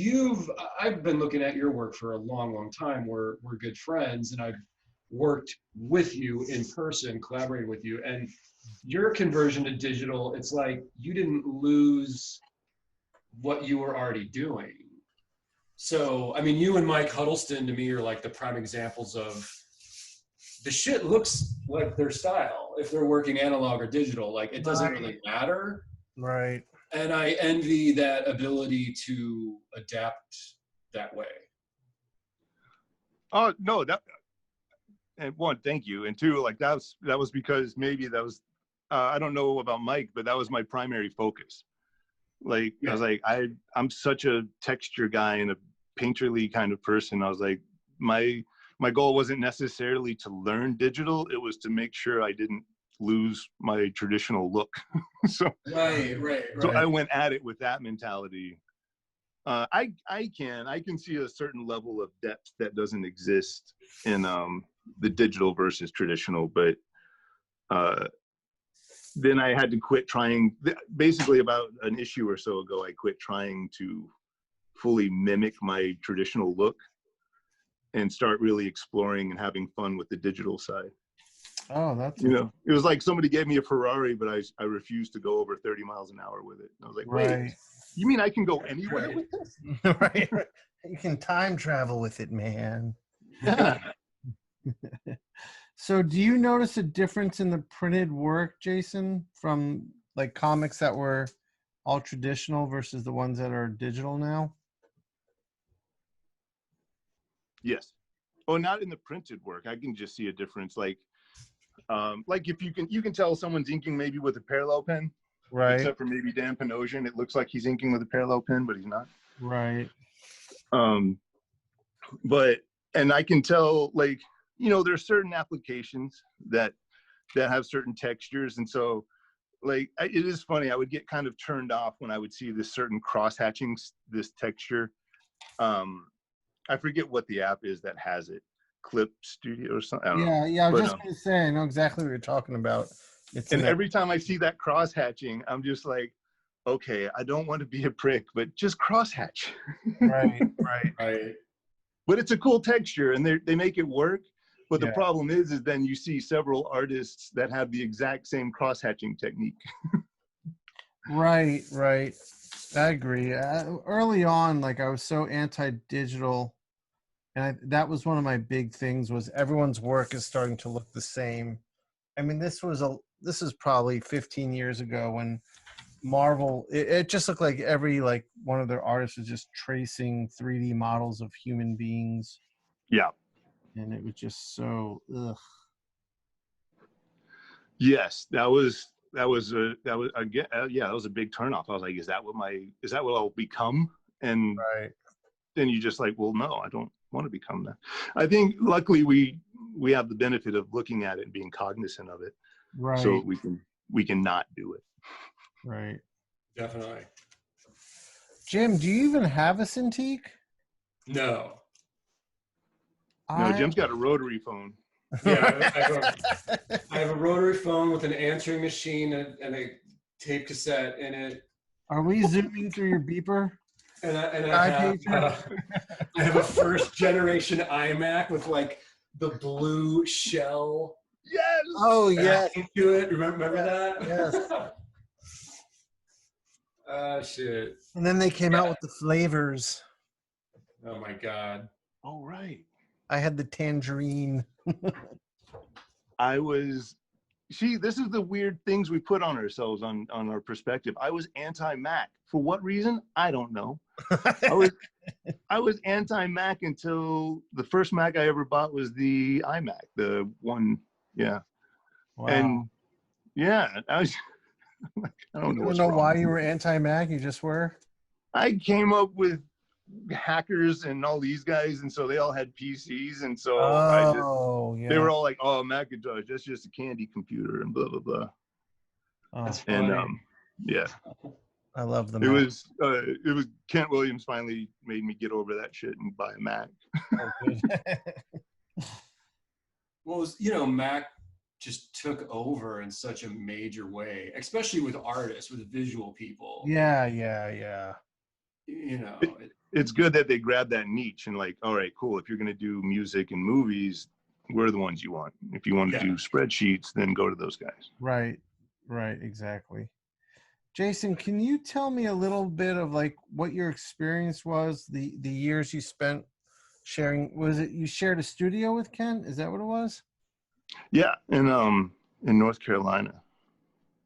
Speaker 4: I've been looking at your work for a long, long time. We're good friends, and I've worked with you in person, collaborated with you, and your conversion to digital, it's like you didn't lose what you were already doing. So, I mean, you and Mike Huddleston to me are like the prime examples of the shit looks like their style if they're working analog or digital. Like, it doesn't really matter.
Speaker 2: Right.
Speaker 4: And I envy that ability to adapt that way.
Speaker 3: Oh, no, and one, thank you. And two, like that was because maybe that was, I don't know about Mike, but that was my primary focus. Like, I was like, I'm such a texture guy and a painterly kind of person. I was like, my goal wasn't necessarily to learn digital. It was to make sure I didn't lose my traditional look. So I went at it with that mentality. I can see a certain level of depth that doesn't exist in the digital versus traditional, but then I had to quit trying. Basically, about an issue or so ago, I quit trying to fully mimic my traditional look and start really exploring and having fun with the digital side.
Speaker 2: Oh, that's
Speaker 3: it was like somebody gave me a Ferrari, but I refused to go over 30 miles an hour with it. I was like, wait, you mean I can go anywhere with this?
Speaker 2: Right. You can time travel with it, man. So do you notice a difference in the printed work, Jason, from like comics that were all traditional versus the ones that are digital now?
Speaker 3: Yes. Oh, not in the printed work. I can just see a difference. Like if you can tell someone's inking maybe with a parallel pen,
Speaker 2: right?
Speaker 3: Except for maybe Dan Panosian, it looks like he's inking with a parallel pen, but he's not.
Speaker 2: Right.
Speaker 3: And I can tell, like, there's certain applications that have certain textures, and so, like, it is funny. I would get kind of turned off when I would see this certain cross hatching, this texture. I forget what the app is that has it. Clip Studio or something. I don't know.
Speaker 2: Yeah. I was just going to say, I know exactly what you're talking about.
Speaker 3: And every time I see that cross hatching, I'm just like, okay, I don't want to be a prick, but just cross hatch.
Speaker 2: Right.
Speaker 3: But it's a cool texture, and they make it work. But the problem is then you see several artists that have the exact same cross hatching technique.
Speaker 2: Right. I agree. Early on, like, I was so anti-digital, and that was one of my big things, was everyone's work is starting to look the same. I mean, this is probably 15 years ago when Marvel, it just looked like every, like, one of their artists was just tracing 3D models of human beings.
Speaker 3: Yeah.
Speaker 2: And it was just so, ugh.
Speaker 3: Yes, that was a big turnoff. I was like, is that what I'll become? And then you just like, well, no, I don't want to become that. I think luckily we have the benefit of looking at it and being cognizant of it.
Speaker 2: Right.
Speaker 3: So we can not do it.
Speaker 2: Right.
Speaker 4: Definitely.
Speaker 2: Jim, do you even have a Cintiq?
Speaker 4: No.
Speaker 3: No, Jim's got a rotary phone.
Speaker 4: Yeah, I have a rotary phone with an answering machine and a tape cassette in it.
Speaker 2: Are we zooming through your beeper?
Speaker 4: And I have a first generation iMac with like the blue shell.
Speaker 3: Yes.
Speaker 2: Oh yeah.
Speaker 4: To it. Remember that?
Speaker 2: Yes.
Speaker 4: Shit.
Speaker 2: And then they came out with the flavors.
Speaker 4: Oh my God.
Speaker 3: Oh right.
Speaker 2: I had the tangerine.
Speaker 3: This is the weird things we put on ourselves on our perspective. I was anti-Mac. For what reason? I don't know. I was anti-Mac until the first Mac I ever bought was the iMac, the one, yeah.
Speaker 2: Wow.
Speaker 3: And yeah, I don't know
Speaker 2: You
Speaker 3: what's
Speaker 2: don't know
Speaker 3: wrong
Speaker 2: why
Speaker 3: with
Speaker 2: you
Speaker 3: me.
Speaker 2: were anti-Mac. You just were.
Speaker 3: I came up with hackers and all these guys, and so they all had PCs, and so
Speaker 2: Oh,
Speaker 3: they were
Speaker 2: yeah.
Speaker 3: all like, "Oh, Macintosh, that's just a candy computer," and blah blah blah.
Speaker 2: Oh,
Speaker 4: That's
Speaker 3: And
Speaker 4: funny.
Speaker 3: yeah,
Speaker 2: I love the
Speaker 3: it
Speaker 2: Mac.
Speaker 3: was Kent Williams finally made me get over that shit and buy a Mac.
Speaker 2: Oh, good.
Speaker 4: Well, Mac just took over in such a major way, especially with artists, with visual people.
Speaker 2: Yeah.
Speaker 4: You know,
Speaker 3: It's good that they grabbed that niche and like, all right, cool. If you're gonna do music and movies, we're the ones you want. If you want to do spreadsheets, then go to those guys.
Speaker 2: Right, exactly. Jason, can you tell me a little bit of like what your experience was, the years you spent sharing? Was it you shared a studio with Ken? Is that what it was?
Speaker 3: Yeah, in North Carolina.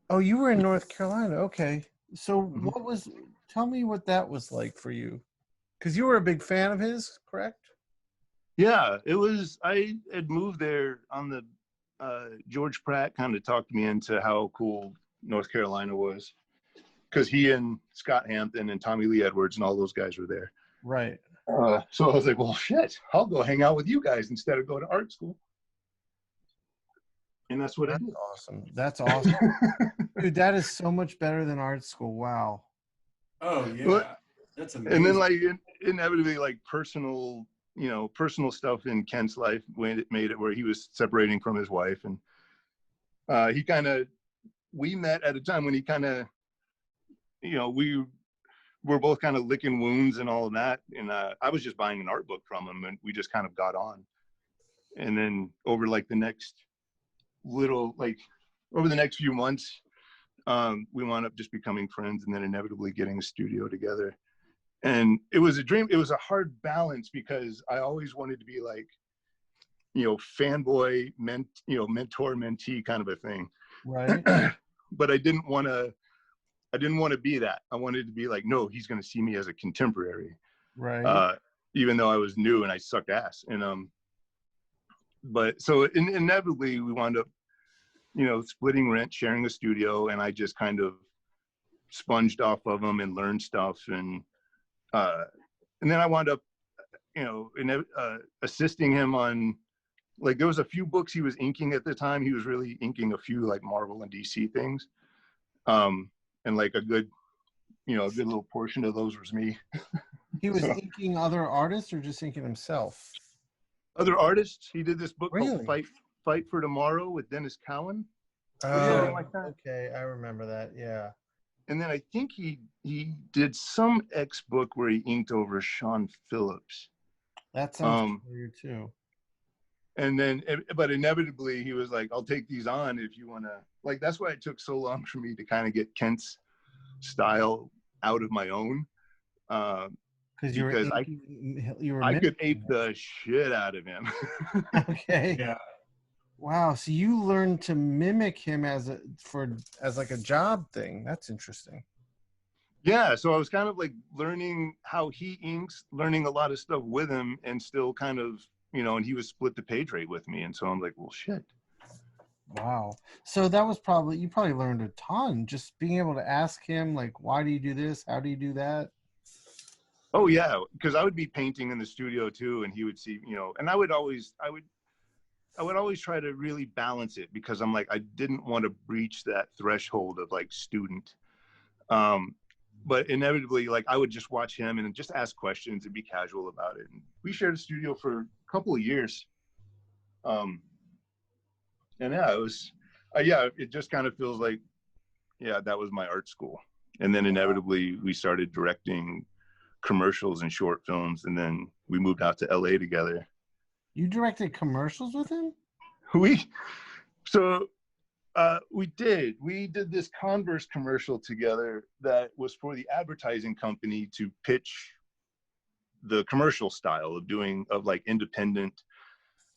Speaker 2: Oh, you were in North Carolina. Okay. So
Speaker 3: Mhm.
Speaker 2: tell me what that was like for you. Because you were a big fan of his, correct?
Speaker 3: Yeah, it was. I had moved there on the George Pratt kind of talked me into how cool North Carolina was because he and Scott Hampton and Tommy Lee Edwards and all those guys were there.
Speaker 2: Right.
Speaker 3: So I was like, well, shit, I'll go hang out with you guys instead of going to art school. And that's what I did.
Speaker 2: Awesome. That's awesome. Dude, that is so much better than art school. Wow.
Speaker 4: oh yeah,
Speaker 3: But,
Speaker 4: that's
Speaker 3: and
Speaker 4: amazing.
Speaker 3: then like inevitably like personal stuff in Kent's life when it made it where he was separating from his wife, and we met at a time when he kind of, we were both kind of licking wounds and all of that, and I was just buying an art book from him, and we just kind of got on. And then over like the next few months, we wound up just becoming friends, and then inevitably getting a studio together. And it was a dream. It was a hard balance because I always wanted to be like, fanboy, mentor, mentee kind of a thing.
Speaker 2: Right.
Speaker 3: But I didn't want to be that. I wanted to be like, no, he's going to see me as a contemporary.
Speaker 2: Right.
Speaker 3: Even though I was new and I sucked ass. And but so inevitably we wound up, splitting rent, sharing a studio, and I just kind of sponged off of him and learned stuff. And then I wound up, assisting him on, like, there was a few books he was inking at the time. He was really inking a few like Marvel and DC things. And like a good little portion of those was me.
Speaker 2: He was
Speaker 3: So,
Speaker 2: inking other artists or just inking himself?
Speaker 3: other artists. He did this book called
Speaker 2: Really?
Speaker 3: Fight for Tomorrow with Dennis Cowan.
Speaker 2: Oh,
Speaker 3: Like that.
Speaker 2: okay. I remember that. Yeah.
Speaker 3: And then I think he did some X book where he inked over Shawn Phillips.
Speaker 2: That sounds familiar too.
Speaker 3: And then, but inevitably he was like, I'll take these on if you want to. Like, that's why it took so long for me to kind of get Kent's style out of my own.
Speaker 2: Because
Speaker 3: I could ape the shit out of him.
Speaker 2: Okay.
Speaker 4: Yeah.
Speaker 2: Wow. So you learned to mimic him as like a job thing. That's interesting.
Speaker 3: Yeah. So I was kind of like learning how he inks, learning a lot of stuff with him, and still kind of, and he was split the page rate with me. And so I'm like, well, shit.
Speaker 2: Wow. So that was you probably learned a ton just being able to ask him, like, why do you do this? How do you do that?
Speaker 3: Oh yeah. Because I would be painting in the studio too, and he would see, and I would always try to really balance it, because I'm like, I didn't want to breach that threshold of like student. But inevitably, like, I would just watch him and just ask questions and be casual about it. And we shared a studio for a couple of years. And yeah, it just kind of feels like, yeah, that was my art school. And then inevitably we started directing commercials and short films. And then we moved out to LA together.
Speaker 2: You directed commercials with him?
Speaker 3: We did this Converse commercial together that was for the advertising company to pitch the commercial style of like independent.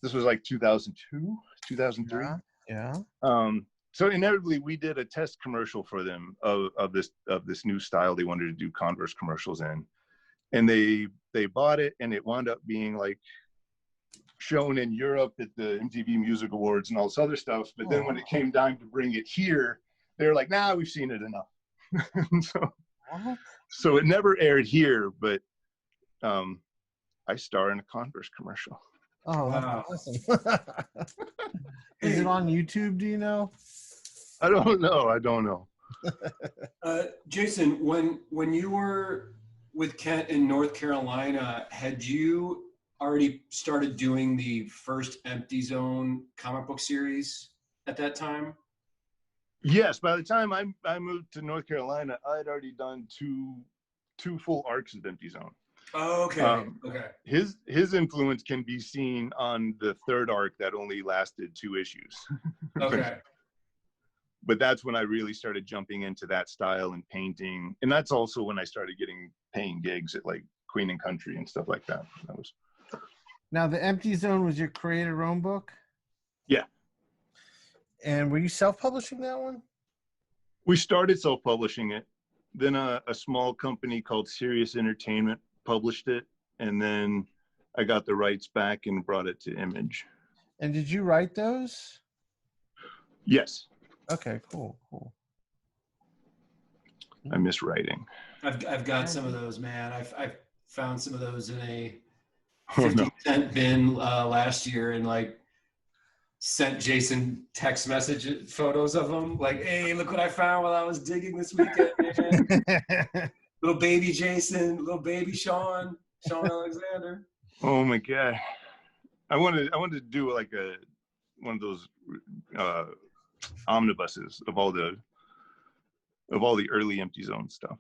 Speaker 3: This was like 2002, 2003.
Speaker 2: Yeah.
Speaker 3: So inevitably we did a test commercial for them of this new style they wanted to do Converse commercials in. And they bought it, and it wound up being like shown in Europe at the MTV Music Awards and all this other stuff. But then when it came time to bring it here, they were like, nah, we've seen it enough. so,
Speaker 2: What?
Speaker 3: so it never aired here, but I star in a Converse commercial.
Speaker 2: Oh,
Speaker 4: Wow.
Speaker 2: that's awesome. Is it on YouTube? Do you know?
Speaker 3: I don't know.
Speaker 4: Jason, when you were with Kent in North Carolina, had you already started doing the first Empty Zone comic book series at that time?
Speaker 3: Yes, by the time I moved to North Carolina, I had already done two full arcs of Empty Zone.
Speaker 4: Oh, okay. Okay.
Speaker 3: His influence can be seen on the third arc that only lasted 2 issues.
Speaker 4: Okay.
Speaker 3: But that's when I really started jumping into that style and painting, and that's also when I started getting paying gigs at like Queen and Country and stuff like that. That was.
Speaker 2: Now, the Empty Zone was your creator own book?
Speaker 3: Yeah.
Speaker 2: And were you self-publishing that one?
Speaker 3: We started self-publishing it. Then a small company called Sirius Entertainment published it, and then I got the rights back and brought it to Image.
Speaker 2: And did you write those?
Speaker 3: Yes.
Speaker 2: Okay, cool.
Speaker 3: I miss writing.
Speaker 4: I've got some of those, man. I've found some of those in a
Speaker 3: Oh,
Speaker 4: 50-cent bin last year, and like sent Jason text message photos of them. Like, hey, look what I found while I was digging this weekend, man. Little baby Jason, little baby Shawn Alexander.
Speaker 3: Oh my God. I wanted to do like one of those omnibuses of all the early Empty Zone stuff.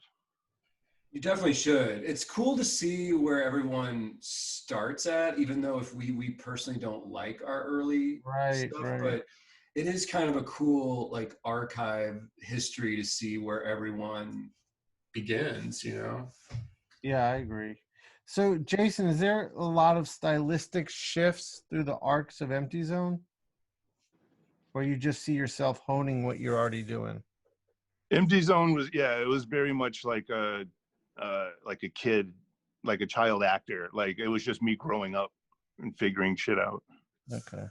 Speaker 4: You definitely should. It's cool to see where everyone starts at, even though if we personally don't like our early stuff, but it is kind of a cool like archive history to see where everyone begins, you know?
Speaker 2: Yeah, I agree. So, Jason, is there a lot of stylistic shifts through the arcs of Empty Zone? Or you just see yourself honing what you're already doing?
Speaker 3: Empty Zone was, it was very much like a kid, like a child actor. Like it was just me growing up and figuring shit out.
Speaker 2: Okay.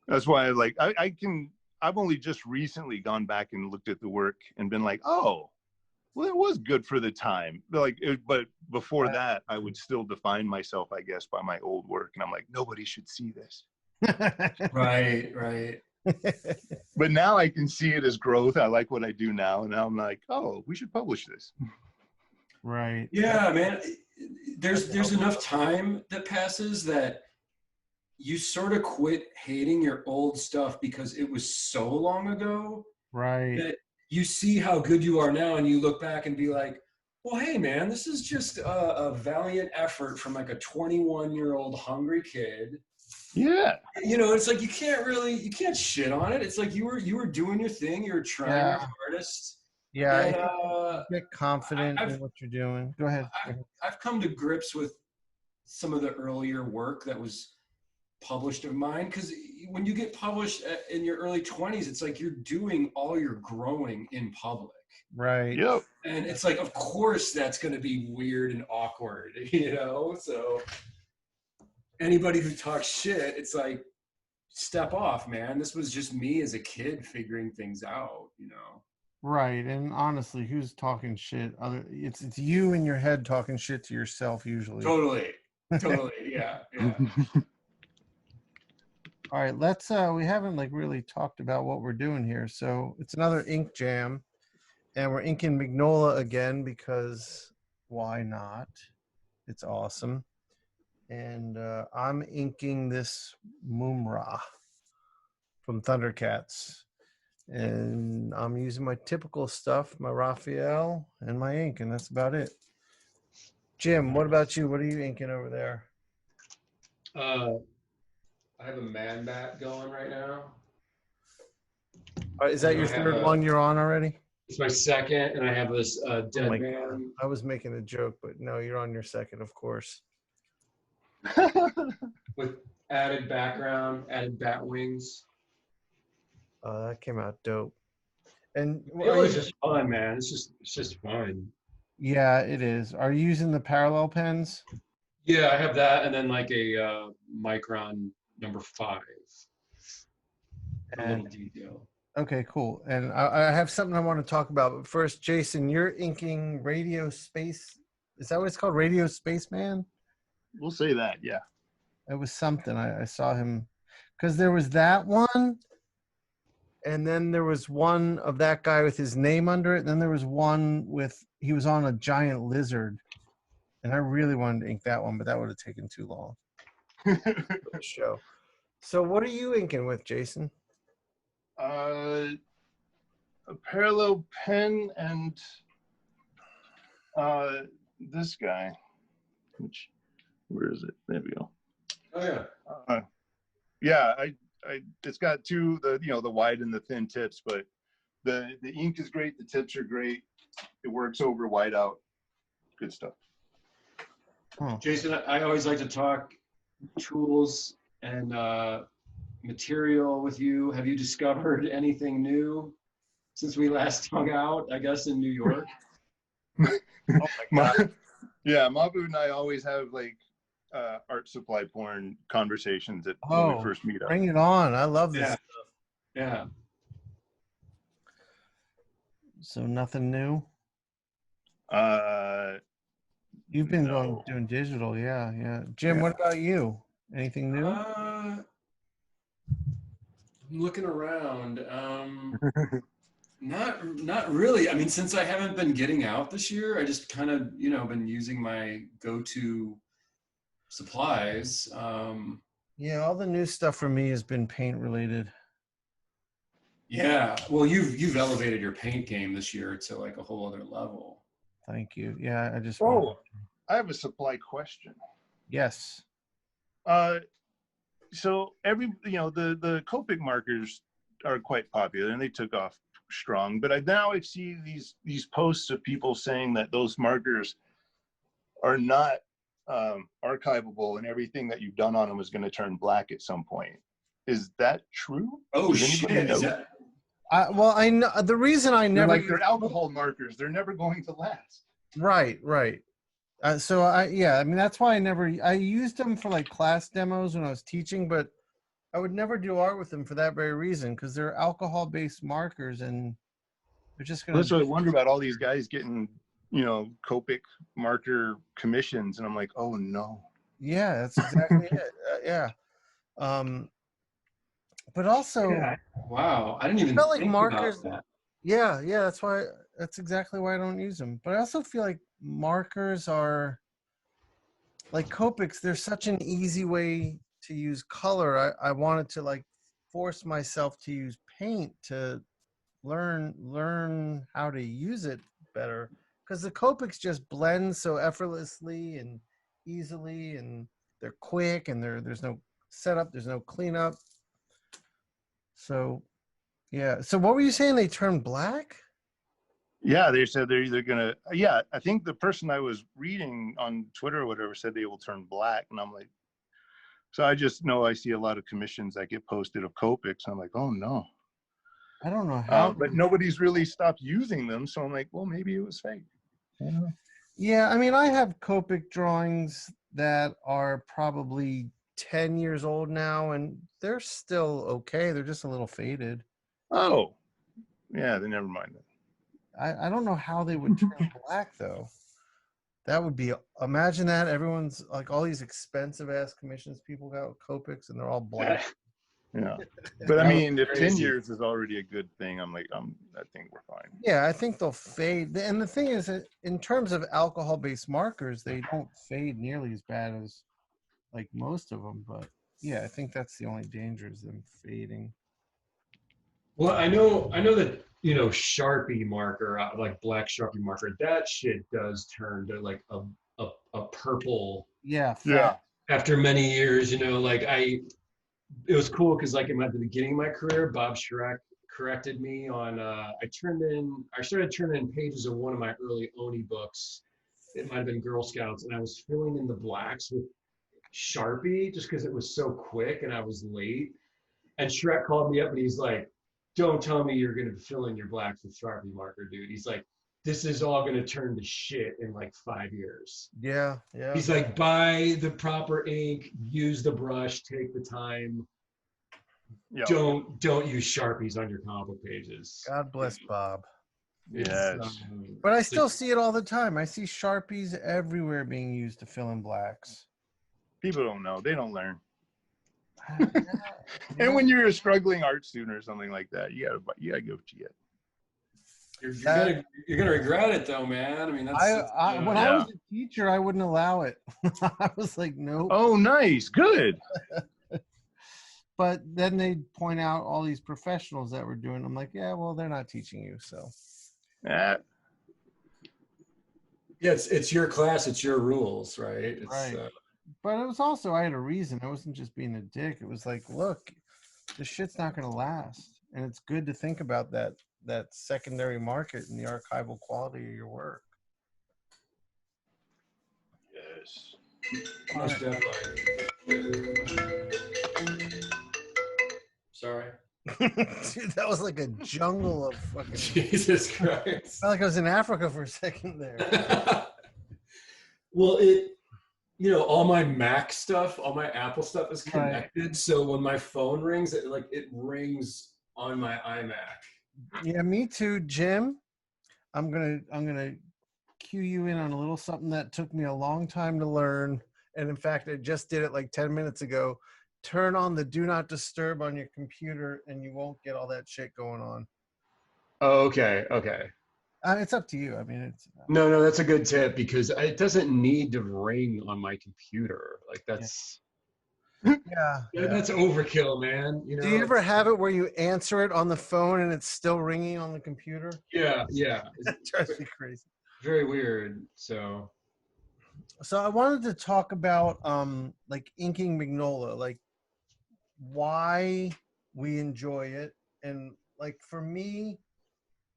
Speaker 3: That's why I've only just recently gone back and looked at the work and been like, oh, well, it was good for the time. But before that, I would still define myself, I guess, by my old work. And I'm like, nobody should see this.
Speaker 4: Right.
Speaker 3: But now I can see it as growth. I like what I do now. And now I'm like, oh, we should publish this.
Speaker 2: Right.
Speaker 4: Yeah, man. There's enough time that passes that you sort of quit hating your old stuff because it was so long ago.
Speaker 2: Right.
Speaker 4: That you see how good you are now and you look back and be like, well, hey, man, this is just a valiant effort from like a 21-year-old hungry kid.
Speaker 3: Yeah.
Speaker 4: You know, it's like you can't shit on it. It's like you were doing your thing. You were trying your hardest.
Speaker 2: Yeah.
Speaker 4: And,
Speaker 2: get confident in what you're doing. Go ahead.
Speaker 4: I've come to grips with some of the earlier work that was published of mine, because when you get published in your early 20s, it's like you're doing all your growing in public.
Speaker 2: Right.
Speaker 3: Yep.
Speaker 4: And it's like, of course, that's going to be weird and awkward, you know? So anybody who talks shit, it's like, step off, man. This was just me as a kid figuring things out, you know?
Speaker 2: Right. And honestly, who's talking shit? It's you in your head talking shit to yourself usually.
Speaker 4: Totally. Yeah.
Speaker 2: All right, let's we haven't like really talked about what we're doing here. So it's another ink jam, and we're inking Mignola again because why not? It's awesome. And I'm inking this Mumra from Thundercats. And I'm using my typical stuff, my Raphael and my ink, and that's about it. Jim, what about you? What are you inking over there?
Speaker 4: I have a Man Bat going right now.
Speaker 2: Is that your third one you're on already?
Speaker 4: It's my second, and I have this Dead Man.
Speaker 2: God. I was making a joke, but no, you're on your second, of course.
Speaker 4: With added background, added bat wings.
Speaker 2: That came out dope. And
Speaker 4: it was just fun, man. It's just fun.
Speaker 2: Yeah, it is. Are you using the parallel pens?
Speaker 4: Yeah, I have that, and then like a Micron number 5. A little detail.
Speaker 2: Okay, cool. And I have something I want to talk about. But first, Jason, you're inking Radio Space. Is that what it's called? Radio Spaceman?
Speaker 3: We'll say that, yeah.
Speaker 2: It was something. I saw him because there was that one. And then there was one of that guy with his name under it. And then there was one with, he was on a giant lizard. And I really wanted to ink that one, but that would have taken too long for the show. So what are you inking with, Jason?
Speaker 3: A parallel pen and this guy, which, where is it? There we go.
Speaker 4: Oh yeah.
Speaker 3: Yeah, I it's got two, the wide and the thin tips, but the ink is great, the tips are great. It works over whiteout. Good stuff.
Speaker 2: Oh.
Speaker 4: Jason, I always like to talk tools and material with you. Have you discovered anything new since we last hung out, I guess, in New York?
Speaker 2: Oh my God.
Speaker 3: Yeah, Mahfood and I always have like art supply porn conversations when we first meet up.
Speaker 2: Bring it on. I love this
Speaker 4: Yeah.
Speaker 2: stuff.
Speaker 4: Yeah.
Speaker 2: So nothing new? You've been doing digital, yeah. Jim, what about you? Anything new?
Speaker 4: I'm looking around. Not really. I mean, since I haven't been getting out this year, I just kind of, been using my go-to supplies.
Speaker 2: Yeah, all the new stuff for me has been paint related.
Speaker 4: Yeah. Well, you've elevated your paint game this year to like a whole other level.
Speaker 2: Thank you. Yeah, I just
Speaker 3: I have a supply question.
Speaker 2: Yes.
Speaker 3: So the Copic markers are quite popular and they took off strong, but I see these posts of people saying that those markers are not archivable and everything that you've done on them is going to turn black at some point. Is that true?
Speaker 4: Oh,
Speaker 3: Does anybody
Speaker 4: shit.
Speaker 3: know?
Speaker 4: Is that...
Speaker 2: I know the reason I never
Speaker 3: they're alcohol markers. They're never going to last.
Speaker 2: Right. So I mean, that's why I used them for like class demos when I was teaching, but I would never do art with them for that very reason, because they're alcohol-based markers and they're just going to.
Speaker 3: That's what I wonder about all these guys getting, Copic marker commissions. And I'm like, oh no.
Speaker 2: Yeah, that's exactly it. Yeah. But also,
Speaker 4: wow, I didn't even
Speaker 2: felt like
Speaker 4: think
Speaker 2: markers.
Speaker 4: about that.
Speaker 2: Yeah, that's exactly why I don't use them. But I also feel like markers are like Copics. They're such an easy way to use color. I wanted to like force myself to use paint to learn how to use it better, because the Copics just blend so effortlessly and easily, and they're quick, and there's no setup, there's no cleanup. So yeah. So what were you saying? They turn black?
Speaker 3: Yeah, they said they're either gonna. Yeah, I think the person I was reading on Twitter or whatever said they will turn black, and I'm like, so I just know I see a lot of commissions that get posted of Copics. I'm like, oh no.
Speaker 2: I don't know how.
Speaker 3: But nobody's really stopped using them, so I'm like, well, maybe it was fake.
Speaker 2: Yeah, I mean, I have Copic drawings that are probably 10 years old now, and they're still okay. They're just a little faded.
Speaker 3: Oh, yeah, then never mind that.
Speaker 2: I don't know how they would turn black, though. That would be, imagine that. Everyone's like, all these expensive ass commissions people got with Copics, and they're all black.
Speaker 3: Yeah, but I mean, if 10
Speaker 4: crazy.
Speaker 3: years is already a good thing, I'm like, I think we're fine.
Speaker 2: Yeah, I think they'll fade. And the thing is that in terms of alcohol-based markers, they don't fade nearly as bad as like most of them. But yeah, I think that's the only danger, is them fading.
Speaker 4: Well, I know that, Sharpie marker, like black Sharpie marker, that shit does turn to like a purple.
Speaker 2: Yeah.
Speaker 3: Yeah.
Speaker 4: After many years, it was cool because like at the beginning of my career, Bob Schreck corrected me on, I started turning in pages of one of my early Oni books. It might've been Girl Scouts, and I was filling in the blacks with Sharpie just because it was so quick and I was late. And Shrek called me up and he's like, don't tell me you're going to fill in your blacks with Sharpie marker, dude. He's like, this is all going to turn to shit in like 5 years.
Speaker 2: Yeah.
Speaker 4: He's like, buy the proper ink, use the brush, take the time.
Speaker 3: Yeah.
Speaker 4: Don't use Sharpies on your comic pages.
Speaker 2: God bless Bob.
Speaker 3: Yes.
Speaker 2: But I still see it all the time. I see Sharpies everywhere being used to fill in blacks.
Speaker 3: People don't know. They don't learn.
Speaker 2: Yeah.
Speaker 3: And when you're a struggling art student or something like that, you gotta go what you get.
Speaker 4: You're gonna regret it though, man. I mean,
Speaker 2: when I was a teacher, I wouldn't allow it. I was like, nope.
Speaker 3: Oh, nice, good.
Speaker 2: But then they'd point out all these professionals that were doing. I'm like, yeah, well, they're not teaching you, so.
Speaker 3: Uh,
Speaker 4: Yeah, it's your class, it's your rules, right?
Speaker 2: Right. But it was also, I had a reason. I wasn't just being a dick. It was like, look, this shit's not going to last. And it's good to think about that secondary market and the archival quality of your work.
Speaker 3: yes.
Speaker 4: Most definitely. Sorry.
Speaker 2: Dude, that was like a jungle of fucking.
Speaker 4: Jesus Christ.
Speaker 2: Felt like I was in Africa for a second there.
Speaker 4: Well, all my Mac stuff, all my Apple stuff is connected. Right. So when my phone rings, it rings on my iMac.
Speaker 2: Yeah, me too, Jim. I'm gonna cue you in on a little something that took me a long time to learn, and in fact, I just did it like 10 minutes ago. Turn on the do not disturb on your computer, and you won't get all that shit going on.
Speaker 4: Oh, okay.
Speaker 2: It's up to you. I mean, it's
Speaker 4: no, that's a good tip because it doesn't need to ring on my computer. Like that's that's overkill, man.
Speaker 2: Do you ever have it where you answer it on the phone and it's still ringing on the computer?
Speaker 4: Yeah.
Speaker 2: That drives me crazy.
Speaker 4: Very weird. So
Speaker 2: I wanted to talk about like inking Mignola, like why we enjoy it, and like for me,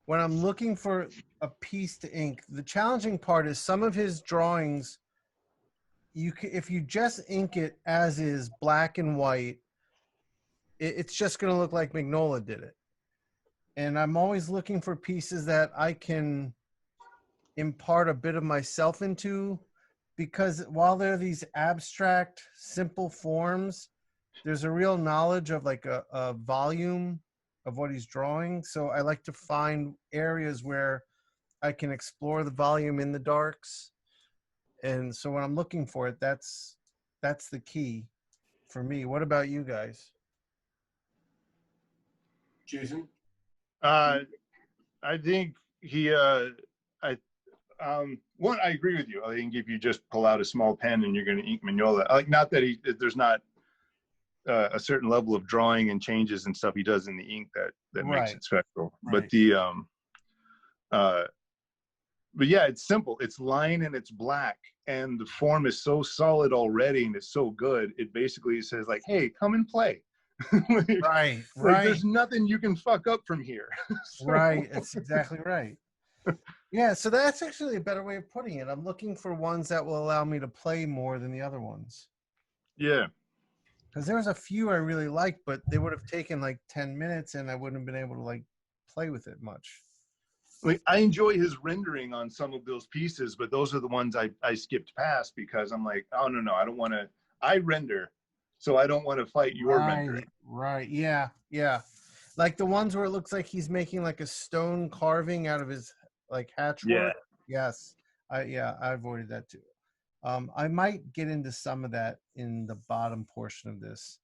Speaker 2: when I'm looking for a piece to ink, the challenging part is some of his drawings. If you just ink it as is, black and white, it's just going to look like Mignola did it. And I'm always looking for pieces that I can impart a bit of myself into, because while there are these abstract, simple forms, there's a real knowledge of like a volume of what he's drawing. So I like to find areas where I can explore the volume in the darks. And so when I'm looking for it, that's the key for me. What about you guys?
Speaker 4: Jason?
Speaker 3: I think I agree with you. I think if you just pull out a small pen and you're going to ink Mignola, like, not that there's not a certain level of drawing and changes and stuff he does in the ink that makes it special. Right. But yeah, it's simple. It's line and it's black, and the form is so solid already, and it's so good. It basically says like, "Hey, come and play."
Speaker 2: Right.
Speaker 3: There's nothing you can fuck up from here.
Speaker 2: Right. That's exactly right. Yeah. So that's actually a better way of putting it. I'm looking for ones that will allow me to play more than the other ones.
Speaker 3: Yeah.
Speaker 2: Because there was a few I really liked, but they would have taken like 10 minutes, and I wouldn't have been able to like play with it much.
Speaker 3: Like, I enjoy his rendering on some of those pieces, but those are the ones I skipped past because I'm like, oh no, I don't want to. I render, so I don't want to fight your rendering.
Speaker 2: Right. Yeah. Like the ones where it looks like he's making like a stone carving out of his like hatchwork. Yes. I avoided that too. I might get into some of that in the bottom portion of this.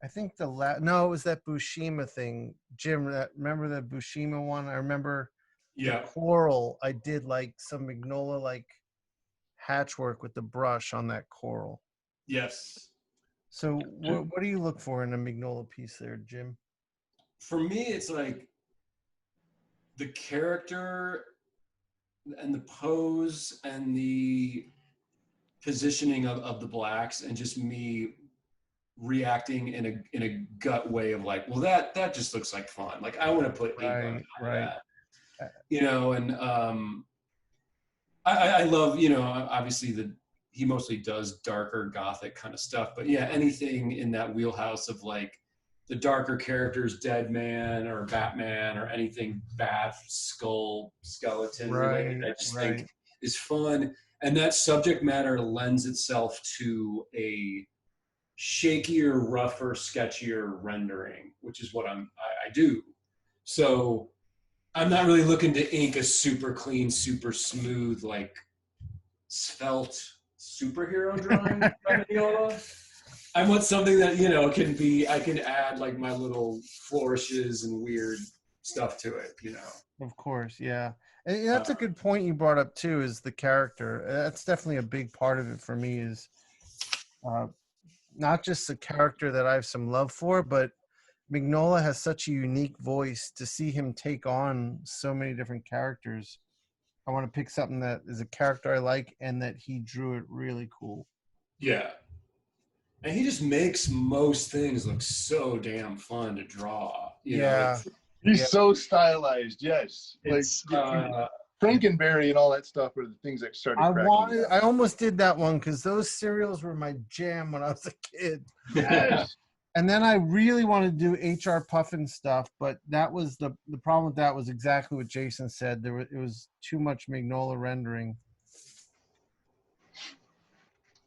Speaker 2: I think it was that Bushima thing, Jim. Remember the Bushima one? I remember. The coral. I did like some Mignola like hatchwork with the brush on that coral.
Speaker 4: Yes.
Speaker 2: So what do you look for in a Mignola piece there, Jim?
Speaker 4: For me, it's like the character and the pose and the positioning of the blacks, and just me reacting in a gut way of like, well, that just looks like fun. Like I want to put ink on top of that. And I love, obviously he mostly does darker gothic kind of stuff, but yeah, anything in that wheelhouse of like the darker characters, Dead Man or Batman or anything bat, skull, skeleton related, I just think is fun. And that subject matter lends itself to a shakier, rougher, sketchier rendering, which is what I do. So I'm not really looking to ink a super clean, super smooth, like svelte superhero drawing by Mignola. I want something that, you know, I can add like my little flourishes and weird stuff to it, you know.
Speaker 2: Of course, yeah. And that's a good point you brought up too, is the character. That's definitely a big part of it for me, is not just the character that I have some love for, but Mignola has such a unique voice. To see him take on so many different characters, I want to pick something that is a character I like and that he drew it really cool.
Speaker 4: Yeah. And he just makes most things look so damn fun to draw. You know,
Speaker 3: He's so stylized, yes. Like Frankenberry and all that stuff were the things that started cracking.
Speaker 2: I almost did that one because those cereals were my jam when I was a kid.
Speaker 3: Yes.
Speaker 2: And then I really wanted to do HR Puffin stuff, but that was the problem with that was exactly what Jason said. It was too much Mignola rendering.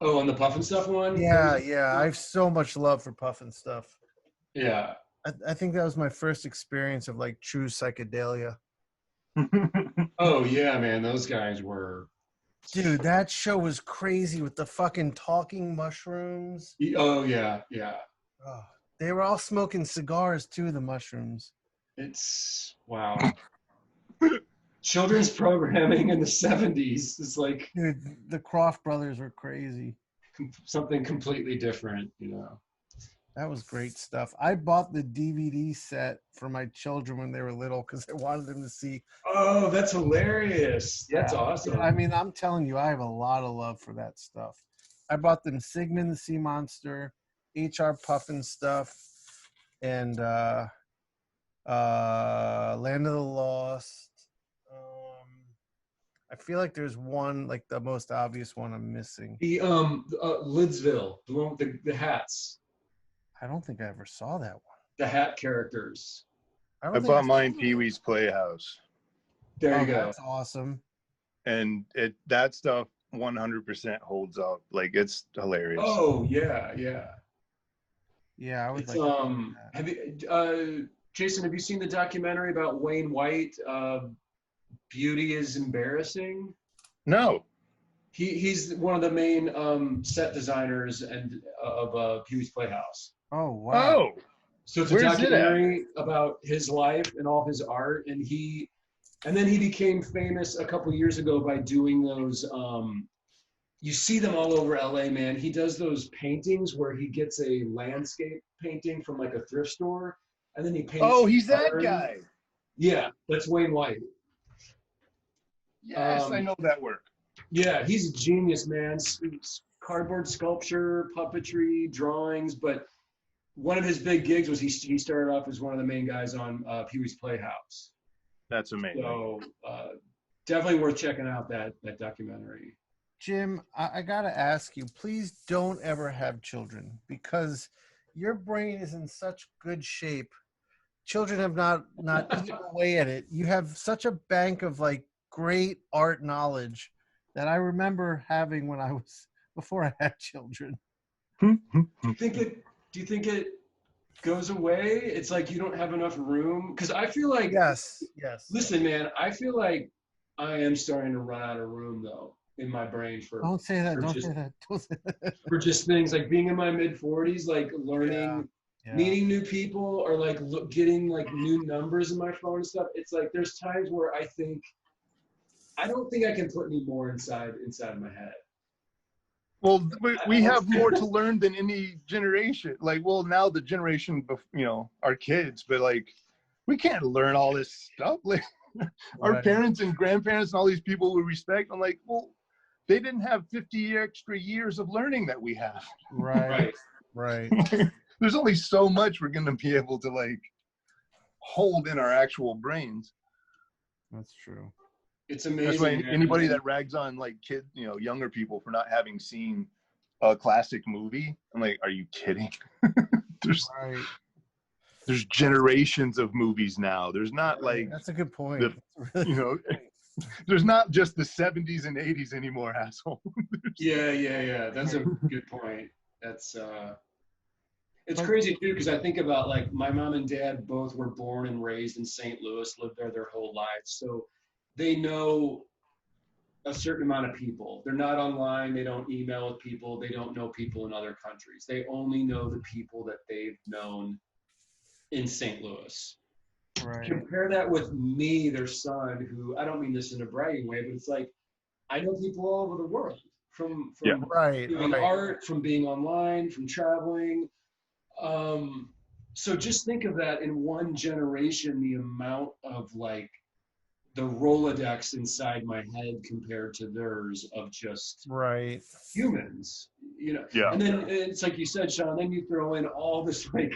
Speaker 4: Oh, on the Puffin Stuff one?
Speaker 2: Yeah. I have so much love for Puffin stuff.
Speaker 4: Yeah.
Speaker 2: I think that was my first experience of like true psychedelia.
Speaker 4: Oh yeah, man, those guys were.
Speaker 2: Dude, that show was crazy with the fucking talking mushrooms.
Speaker 4: Oh yeah.
Speaker 2: Oh, they were all smoking cigars too, the mushrooms.
Speaker 4: It's wow. Children's programming in the 70s is like,
Speaker 2: dude, the Kroft brothers were crazy.
Speaker 4: Something completely different, you know.
Speaker 2: That was great stuff. I bought the DVD set for my children when they were little because I wanted them to see.
Speaker 4: Oh, that's hilarious. That's awesome.
Speaker 2: I mean, I'm telling you, I have a lot of love for that stuff. I bought them Sigmund the Sea Monster, HR Puffin stuff, and Land of the Lost. I feel like there's one, like the most obvious one I'm missing.
Speaker 4: The Lidsville, the one with the hats.
Speaker 2: I don't think I ever saw that one.
Speaker 4: The hat characters.
Speaker 3: I bought mine Pee-wee's Playhouse.
Speaker 4: There you go.
Speaker 2: That's awesome.
Speaker 3: And that stuff 100% holds up. Like, it's hilarious.
Speaker 4: Oh yeah.
Speaker 2: Yeah, I would
Speaker 4: it's,
Speaker 2: like.
Speaker 4: Have you, Jason? Have you seen the documentary about Wayne White? Beauty is Embarrassing.
Speaker 3: No.
Speaker 4: He's one of the main set designers and of Pee-wee's Playhouse.
Speaker 2: Oh wow!
Speaker 3: Oh,
Speaker 4: so it's a documentary about his life and all his art, and then he became famous a couple years ago by doing those. You see them all over LA, man. He does those paintings where he gets a landscape painting from like a thrift store, and then he paints.
Speaker 3: Oh, he's that guy.
Speaker 4: Yeah, that's Wayne White.
Speaker 3: Yes, I know that work.
Speaker 4: Yeah, he's a genius, man. Cardboard sculpture, puppetry, drawings, but one of his big gigs was he started off as one of the main guys on Pee-wee's Playhouse.
Speaker 3: That's amazing.
Speaker 4: So definitely worth checking out that documentary.
Speaker 2: Jim, I gotta ask you, please don't ever have children because your brain is in such good shape. Children have not eaten away at it. You have such a bank of like great art knowledge that I remember having before I had children.
Speaker 4: Do you think it goes away? It's like you don't have enough room? Because I feel like
Speaker 2: yes.
Speaker 4: Listen, man, I feel like I am starting to run out of room though in my brain for.
Speaker 2: Don't say that. Don't say that.
Speaker 4: For just things like being in my mid-40s, like learning, meeting new people, or like getting like new numbers in my phone and stuff. It's like there's times where I don't think I can put any more inside of my head.
Speaker 3: Well, we have more to learn than any generation. Like, well, now the generation, our kids, but like, we can't learn all this stuff. Like, our parents and grandparents and all these people we respect, I'm like, well, they didn't have 50 extra years of learning that we have.
Speaker 2: Right.
Speaker 3: There's only so much we're going to be able to like hold in our actual brains.
Speaker 2: That's true.
Speaker 4: It's amazing.
Speaker 3: That's why anybody that rags on like kids, younger people for not having seen a classic movie, I'm like, are you kidding? There's generations of movies now. There's not like
Speaker 2: that's a good point.
Speaker 3: There's not just the 70s and 80s anymore, asshole.
Speaker 4: Yeah. That's a good point. That's It's crazy too, because I think about like my mom and dad both were born and raised in St. Louis, lived there their whole lives. So they know a certain amount of people. They're not online. They don't email with people. They don't know people in other countries. They only know the people that they've known in St. Louis.
Speaker 2: Right.
Speaker 4: Compare that with me, their son, who, I don't mean this in a bragging way, but it's like, I know people all over the world from
Speaker 2: Right.
Speaker 4: doing
Speaker 2: Right.
Speaker 4: art, from being online, from traveling. So just think of that in one generation, the amount of like the Rolodex inside my head compared to theirs of just
Speaker 2: Right.
Speaker 4: humans, you know.
Speaker 3: Yeah.
Speaker 4: And then it's like you said, Shawn, then you throw in all this like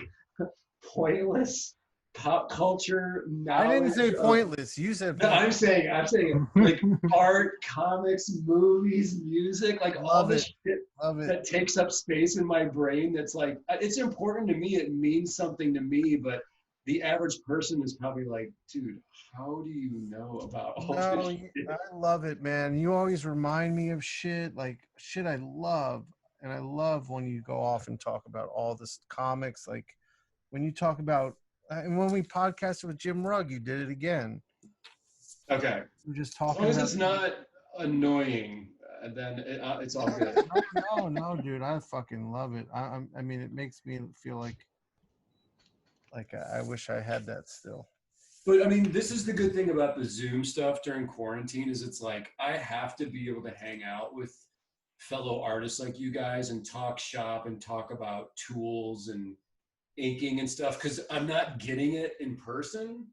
Speaker 4: pointless pop culture knowledge.
Speaker 2: I didn't say pointless. You said
Speaker 4: No,
Speaker 2: pointless.
Speaker 4: I'm saying like art, comics, movies, music, like all
Speaker 2: Love
Speaker 4: this
Speaker 2: it.
Speaker 4: shit
Speaker 2: Love it.
Speaker 4: that takes up space in my brain. That's like, it's important to me. It means something to me, but the average person is probably like, dude, how do you know about all
Speaker 2: No,
Speaker 4: this shit?
Speaker 2: I love it, man. You always remind me of shit, like shit I love. And I love when you go off and talk about all this comics. Like when you talk about, and when we podcasted with Jim Rugg, you did it again.
Speaker 4: Okay.
Speaker 2: We're just
Speaker 4: As
Speaker 2: talking
Speaker 4: long as
Speaker 2: about.
Speaker 4: it's not annoying, then it's all good.
Speaker 2: No, dude, I fucking love it. I mean, it makes me feel like I wish I had that still.
Speaker 4: But I mean, this is the good thing about the Zoom stuff during quarantine is it's like I have to be able to hang out with fellow artists like you guys and talk shop and talk about tools and inking and stuff because I'm not getting it in person.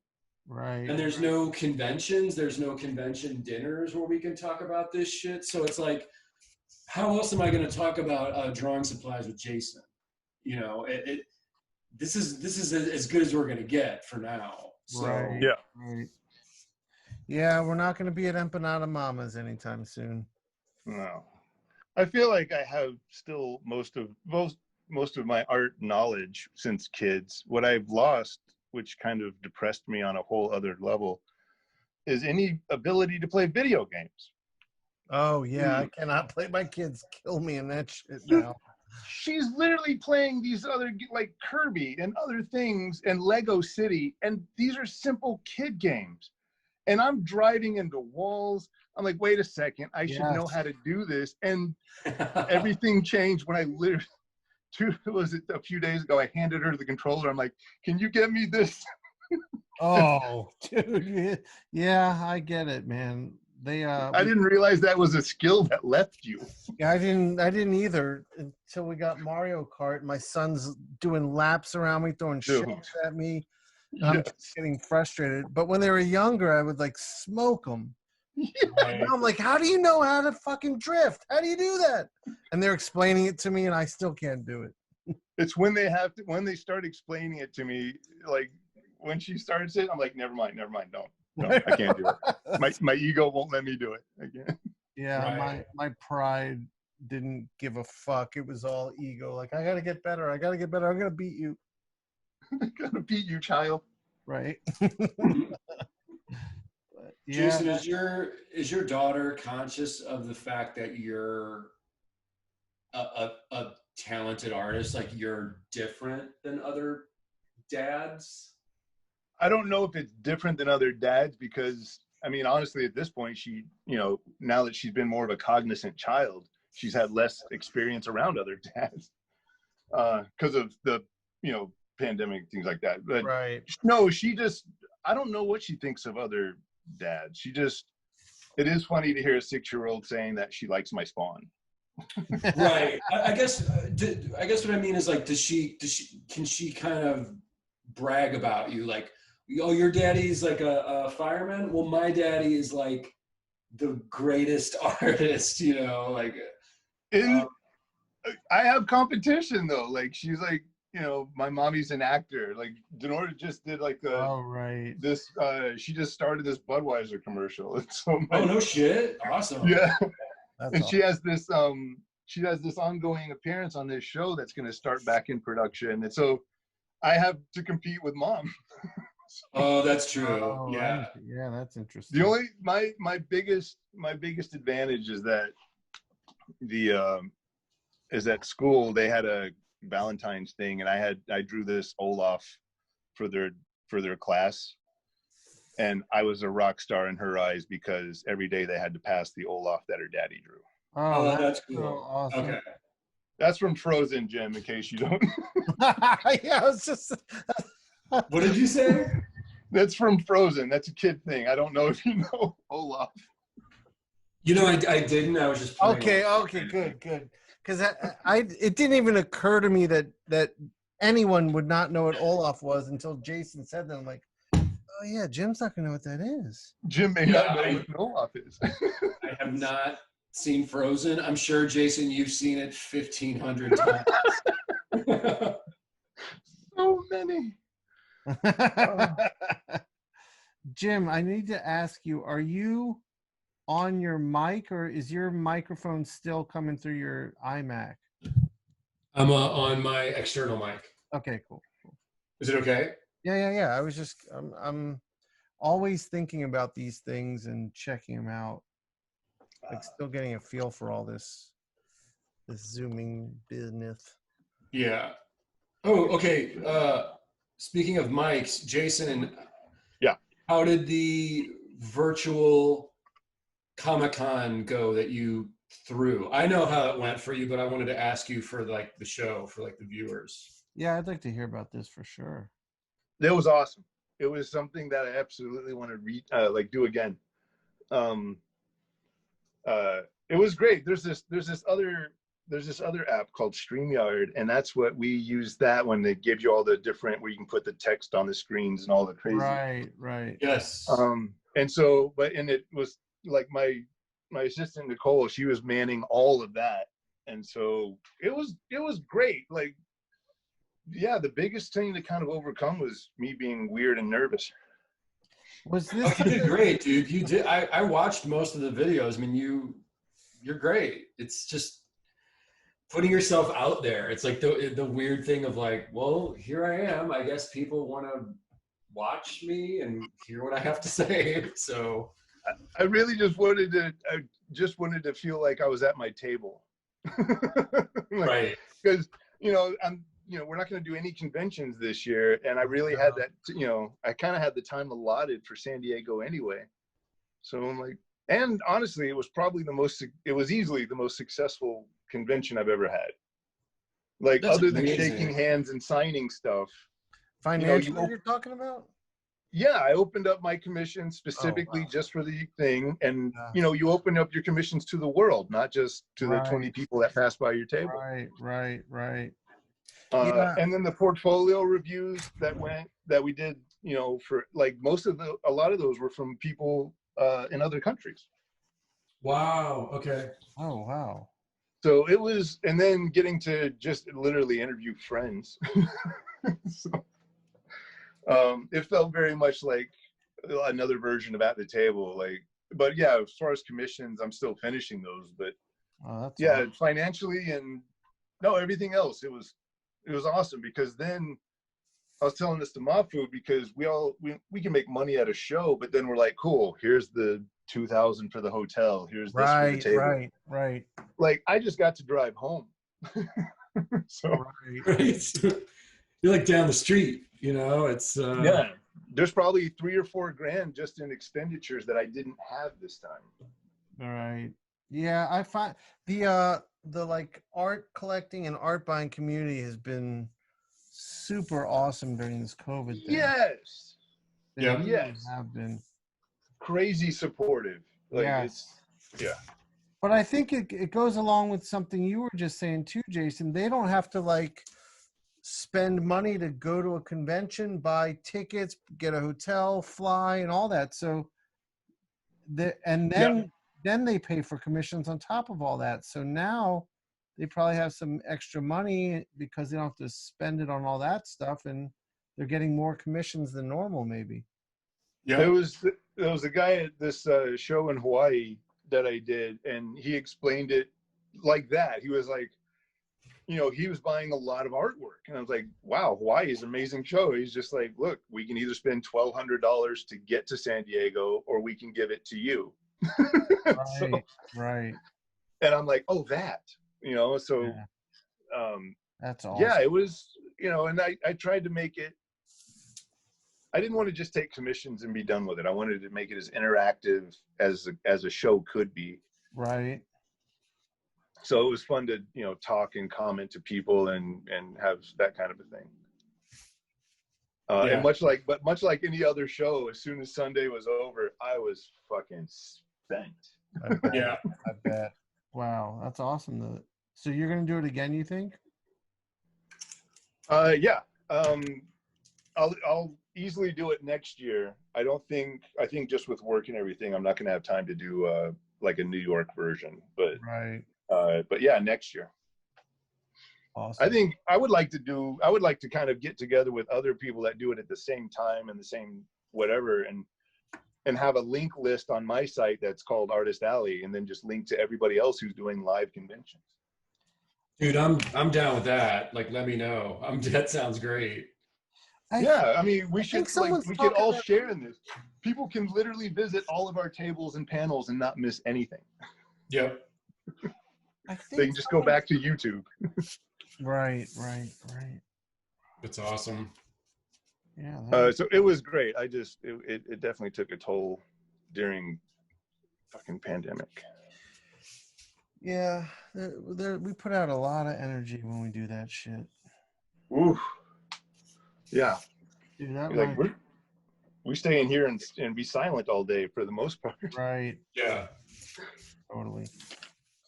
Speaker 2: Right.
Speaker 4: And there's no conventions, there's no convention dinners where we can talk about this shit. So it's like, how else am I going to talk about drawing supplies with Jason? You know, this is as good as we're going to get for now. So,
Speaker 2: Right.
Speaker 3: Yeah.
Speaker 2: Right. Yeah, we're not going to be at Empanada Mama's anytime soon.
Speaker 3: No. I feel like I have still most of my art knowledge since kids. What I've lost, which kind of depressed me on a whole other level, is any ability to play video games.
Speaker 2: Oh yeah, I cannot play. My kids kill me in that shit
Speaker 3: Dude,
Speaker 2: now.
Speaker 3: she's literally playing these other like Kirby and other things and Lego City, and these are simple kid games. And I'm driving into walls. I'm like, wait a second, I should know how to do this. And everything changed when I literally, a few days ago, I handed her the controller. I'm like, can you get me this?
Speaker 2: Oh, dude, yeah, I get it, man.
Speaker 3: I didn't realize that was a skill that left you.
Speaker 2: Yeah, I didn't either until we got Mario Kart. My son's doing laps around me, throwing shit at me. I'm just getting frustrated. But when they were younger, I would like smoke them.
Speaker 4: Right.
Speaker 2: I'm like, how do you know how to fucking drift? How do you do that? And they're explaining it to me, and I still can't do it.
Speaker 3: It's when they start explaining it to me, like when she starts it, I'm like, never mind, don't. No, I can't do it. My ego won't let me do it again.
Speaker 2: Yeah,
Speaker 4: Right.
Speaker 2: my pride didn't give a fuck. It was all ego. Like, I gotta get better. I'm gonna beat you.
Speaker 3: I'm gonna beat you, child.
Speaker 2: Right.
Speaker 4: Yeah. Jason, is your daughter conscious of the fact that you're a talented artist? Like you're different than other dads?
Speaker 3: I don't know if it's different than other dads because, I mean, honestly, at this point, she, now that she's been more of a cognizant child, she's had less experience around other dads because of the, pandemic, things like that. But
Speaker 2: right.
Speaker 3: No, I don't know what she thinks of other dads. It is funny to hear a 6-year-old saying that she likes my Spawn.
Speaker 4: Right. I guess what I mean is like, can she kind of brag about you? Like, oh, your daddy's like a fireman. Well, my daddy is like the greatest artist, like.
Speaker 3: I have competition though. Like she's like, my mommy's an actor. Like Denora just did like she just started this Budweiser commercial. And so
Speaker 4: oh no shit. Awesome.
Speaker 3: Yeah.
Speaker 2: That's
Speaker 3: and
Speaker 2: awesome.
Speaker 3: she has this ongoing appearance on this show that's going to start back in production. And so I have to compete with mom.
Speaker 4: Oh, that's true.
Speaker 2: Oh,
Speaker 4: yeah.
Speaker 2: Yeah, that's interesting.
Speaker 3: The only my biggest advantage is that is at school they had a Valentine's thing, and I drew this Olaf for their class, and I was a rock star in her eyes because every day they had to pass the Olaf that her daddy drew.
Speaker 4: Oh, that's
Speaker 2: so
Speaker 4: cool.
Speaker 2: awesome.
Speaker 4: Okay.
Speaker 3: That's from Frozen, Jim, in case you don't.
Speaker 2: Yeah, it's just.
Speaker 4: What did you say?
Speaker 3: That's from Frozen. That's a kid thing. I don't know if you know Olaf.
Speaker 4: You know, I didn't. I was just playing.
Speaker 2: Okay, good. Because it didn't even occur to me that anyone would not know what Olaf was until Jason said that. I'm like, oh yeah, Jim's not gonna know what that is.
Speaker 3: Jim may not know what Olaf is.
Speaker 4: I have not seen Frozen. I'm sure, Jason, you've seen it 1,500 times.
Speaker 3: So many.
Speaker 2: Jim, I need to ask you, are you on your mic or is your microphone still coming through your iMac?
Speaker 4: I'm on my external mic.
Speaker 2: Okay, cool.
Speaker 4: Is it okay?
Speaker 2: Yeah. I was just, I'm always thinking about these things and checking them out. Like still getting a feel for all this Zooming business.
Speaker 4: Yeah. Oh, okay. Speaking of mics, Jason,
Speaker 3: yeah,
Speaker 4: how did the virtual Comic-Con go that you threw? I know how it went for you, but I wanted to ask you for like the show, for like the viewers.
Speaker 2: Yeah, I'd like to hear about this for sure.
Speaker 3: That was awesome. It was something that I absolutely want to do again. It was great. There's this other app called StreamYard, and that's what we use that when they give you all the different where you can put the text on the screens and all the crazy.
Speaker 2: Right.
Speaker 4: Yes.
Speaker 3: And so, and it was like my assistant Nicole, she was manning all of that, and so it was great. Like, yeah, the biggest thing to kind of overcome was me being weird and nervous.
Speaker 2: Was this?
Speaker 4: You did great, dude. You did. I watched most of the videos. I mean, you're great. It's just putting yourself out there. It's like the weird thing of like, well, here I am. I guess people want to watch me and hear what I have to say. So
Speaker 3: I really just wanted to feel like I was at my table.
Speaker 4: Right.
Speaker 3: Because, we're not going to do any conventions this year. And I really had that, I kind of had the time allotted for San Diego anyway. So I'm like, and honestly, it was easily the most successful convention I've ever had. Like,
Speaker 4: That's
Speaker 3: other than
Speaker 4: amazing.
Speaker 3: shaking hands and signing stuff.
Speaker 2: Financially, you're talking about?
Speaker 3: Yeah, I opened up my commission specifically just for the thing. And, you open up your commissions to the world, not just to the 20 people that pass by your table.
Speaker 2: Right.
Speaker 3: And then the portfolio reviews that we did, for like a lot of those were from people in other countries.
Speaker 4: Wow. Okay.
Speaker 2: Oh, wow.
Speaker 3: So it was, and then getting to just literally interview friends. So, it felt very much like another version of At the Table. Like, but yeah, as far as commissions, I'm still finishing those. But awesome. Financially and everything else, it was awesome, because then I was telling this to Mahfood, because we can make money at a show, but then we're like, cool, here's the $2,000 for the hotel, here's this for the table.
Speaker 2: Right.
Speaker 3: Like, I just got to drive home. So
Speaker 4: right. You're like down the street, it's
Speaker 3: yeah, there's probably $3,000 or $4,000 just in expenditures that I didn't have this time.
Speaker 2: All right. Yeah, I find the like art collecting and art buying community has been super awesome during this COVID thing.
Speaker 3: Yes.
Speaker 2: Yes. Have been
Speaker 3: crazy supportive. Like,
Speaker 2: But I think it goes along with something you were just saying too, Jason. They don't have to like spend money to go to a convention, buy tickets, get a hotel, fly, and all that. So then they pay for commissions on top of all that. So now they probably have some extra money because they don't have to spend it on all that stuff, and they're getting more commissions than normal, maybe.
Speaker 3: Yeah, there was a guy at this show in Hawaii that I did, and he explained it like that. He was like, he was buying a lot of artwork, and I was like, wow, Hawaii is an amazing show. He's just like, look, we can either spend $1,200 to get to San Diego, or we can give it to you.
Speaker 2: Right.
Speaker 3: And I'm like, oh, that,
Speaker 2: That's awesome.
Speaker 3: Yeah, it was, and I tried to make it, I didn't want to just take commissions and be done with it. I wanted to make it as interactive as a show could be.
Speaker 2: Right.
Speaker 3: So it was fun to, talk and comment to people and have that kind of a thing. And much like any other show, as soon as Sunday was over, I was fucking spent.
Speaker 4: Yeah.
Speaker 2: I bet. Wow, that's awesome. So you're gonna do it again, you think?
Speaker 3: Yeah. I'll easily do it next year. I think just with work and everything, I'm not gonna have time to do like a New York version, but
Speaker 2: Right.
Speaker 3: but yeah, next year.
Speaker 2: Awesome.
Speaker 3: I think I would like to kind of get together with other people that do it at the same time and the same whatever, and have a link list on my site that's called Artist Alley, and then just link to everybody else who's doing live conventions.
Speaker 4: Dude, I'm down with that. Like, let me know. That sounds great.
Speaker 3: Yeah, I mean, we
Speaker 2: think
Speaker 3: should
Speaker 2: someone's
Speaker 3: we could all
Speaker 2: talking
Speaker 3: share in this. People can literally visit all of our tables and panels and not miss anything.
Speaker 4: Yep.
Speaker 3: They can just go back to YouTube.
Speaker 2: Right.
Speaker 4: It's awesome.
Speaker 2: Yeah.
Speaker 3: So it was great. It definitely took a toll during fucking pandemic.
Speaker 2: Yeah. We put out a lot of energy when we do that shit.
Speaker 3: Ooh. Yeah.
Speaker 2: Dude, that
Speaker 3: Like we stay in here and be silent all day for the most part.
Speaker 2: right.
Speaker 4: Yeah.
Speaker 2: Totally.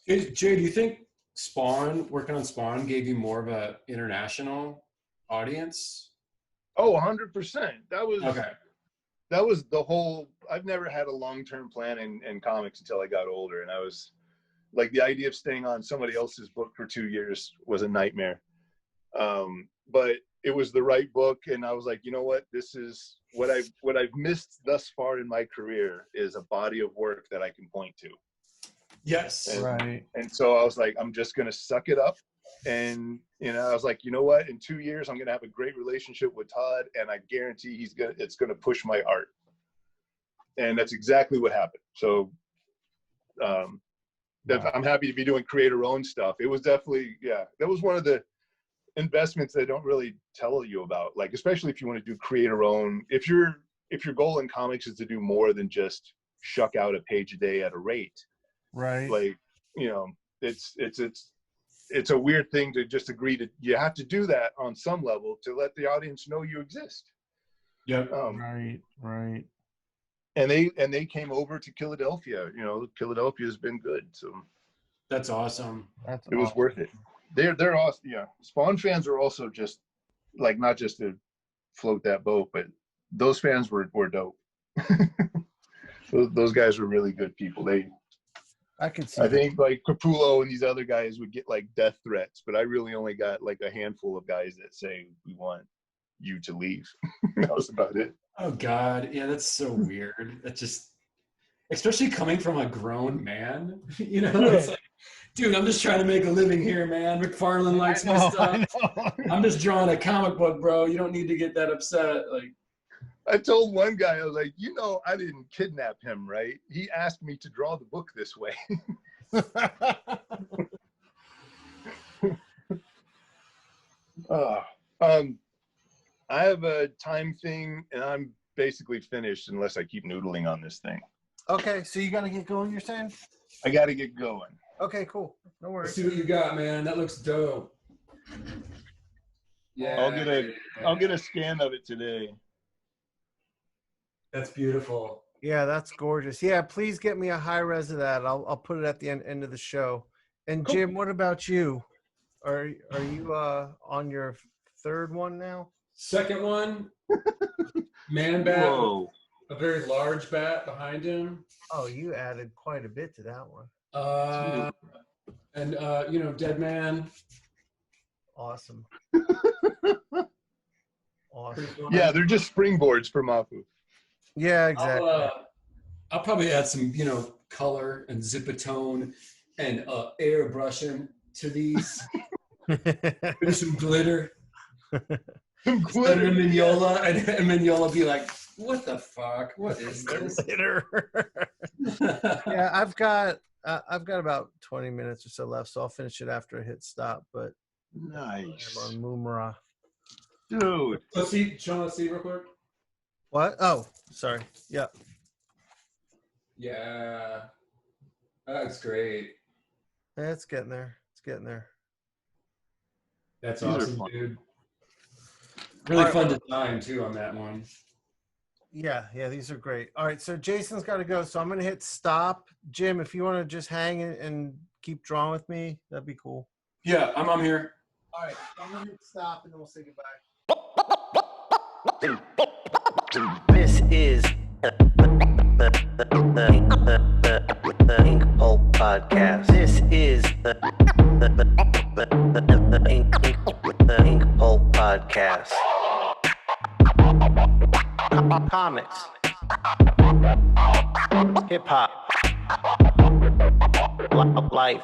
Speaker 4: Hey, Jay, do you think working on Spawn gave you more of a international audience?
Speaker 3: Oh, 100%. That was the whole. I've never had a long-term plan in comics until I got older, and I was like, the idea of staying on somebody else's book for 2 years was a nightmare. But it was the right book, and I was like, you know what? This is what I've missed thus far in my career is a body of work that I can point to.
Speaker 4: Yes.
Speaker 2: Right.
Speaker 3: And so I was like, I'm just gonna suck it up. And I was like, you know what? In 2 years, I'm gonna have a great relationship with Todd, and I guarantee it's gonna push my art. And that's exactly what happened. So I'm happy to be doing creator-owned stuff. It was definitely, that was one of the investments they don't really tell you about. Like, especially if you want to do creator-owned. If your goal in comics is to do more than just shuck out a page a day at a rate.
Speaker 2: Right.
Speaker 3: Like, it's a weird thing to just agree to. You have to do that on some level to let the audience know you exist.
Speaker 4: Yep.
Speaker 2: Right.
Speaker 3: And they came over to Philadelphia. Philadelphia has been good, so
Speaker 4: That's awesome.
Speaker 3: It was worth it. They're awesome. Yeah, Spawn fans are also just like, not just to float that boat, but those fans were dope. Those guys were really good people.
Speaker 2: I could see.
Speaker 3: I think like Capullo and these other guys would get like death threats, but I really only got like a handful of guys that say, we want you to leave. That was about it.
Speaker 4: Oh God. Yeah, that's so weird. That's just, especially coming from a grown man, it's like, dude, I'm just trying to make a living here, man. McFarlane likes my stuff. I'm just drawing a comic book, bro. You don't need to get that upset. Like,
Speaker 3: I told one guy, I was like, I didn't kidnap him, right? He asked me to draw the book this way. I have a time thing, and I'm basically finished unless I keep noodling on this thing.
Speaker 2: Okay, so you got to get going, you're saying?
Speaker 3: I got to get going.
Speaker 2: Okay, cool. No worries.
Speaker 4: let's see what you got, man. That looks dope. Yeah.
Speaker 3: I'll get a scan of it today.
Speaker 4: That's beautiful.
Speaker 2: Yeah, that's gorgeous. Yeah, please get me a high res of that. I'll put it at the end of the show. And
Speaker 3: Cool.
Speaker 2: Jim, what about you? Are you on your third one now?
Speaker 4: Second one, man bat.
Speaker 3: Whoa.
Speaker 4: A very large bat behind him.
Speaker 2: Oh, you added quite a bit to that one.
Speaker 4: And Dead Man.
Speaker 2: Awesome.
Speaker 3: Yeah, they're just springboards for Mahfood.
Speaker 2: Yeah, exactly.
Speaker 4: I'll probably add some, color and zipatone and airbrushing to these. Maybe some glitter.
Speaker 3: Some
Speaker 4: Glitter
Speaker 3: glitter.
Speaker 4: and Mignola, and Mignola be like, "What the fuck? What is this?"
Speaker 2: Glitter. Yeah, I've got about 20 minutes or so left, so I'll finish it after I hit stop. But
Speaker 3: Nice.
Speaker 2: on Mumra.
Speaker 3: Dude.
Speaker 5: Let's see, Sean, let's see real quick.
Speaker 2: What? Oh, sorry. Yeah.
Speaker 5: Yeah. That's great.
Speaker 2: Yeah, it's getting there. It's getting there.
Speaker 5: That's
Speaker 3: These are
Speaker 5: awesome,
Speaker 3: fun.
Speaker 5: dude. Really
Speaker 2: All right.
Speaker 5: fun design too on that one.
Speaker 2: Yeah, these are great. All right, so Jason's got to go, so I'm going to hit stop. Jim, if you want to just hang and keep drawing with me, that'd be cool.
Speaker 5: Yeah, I'm here.
Speaker 2: All right, I'm going to hit stop and then we'll say goodbye.
Speaker 1: This is the Inkpulp podcast. This is the Inkpulp podcast. Comics, hip hop, life.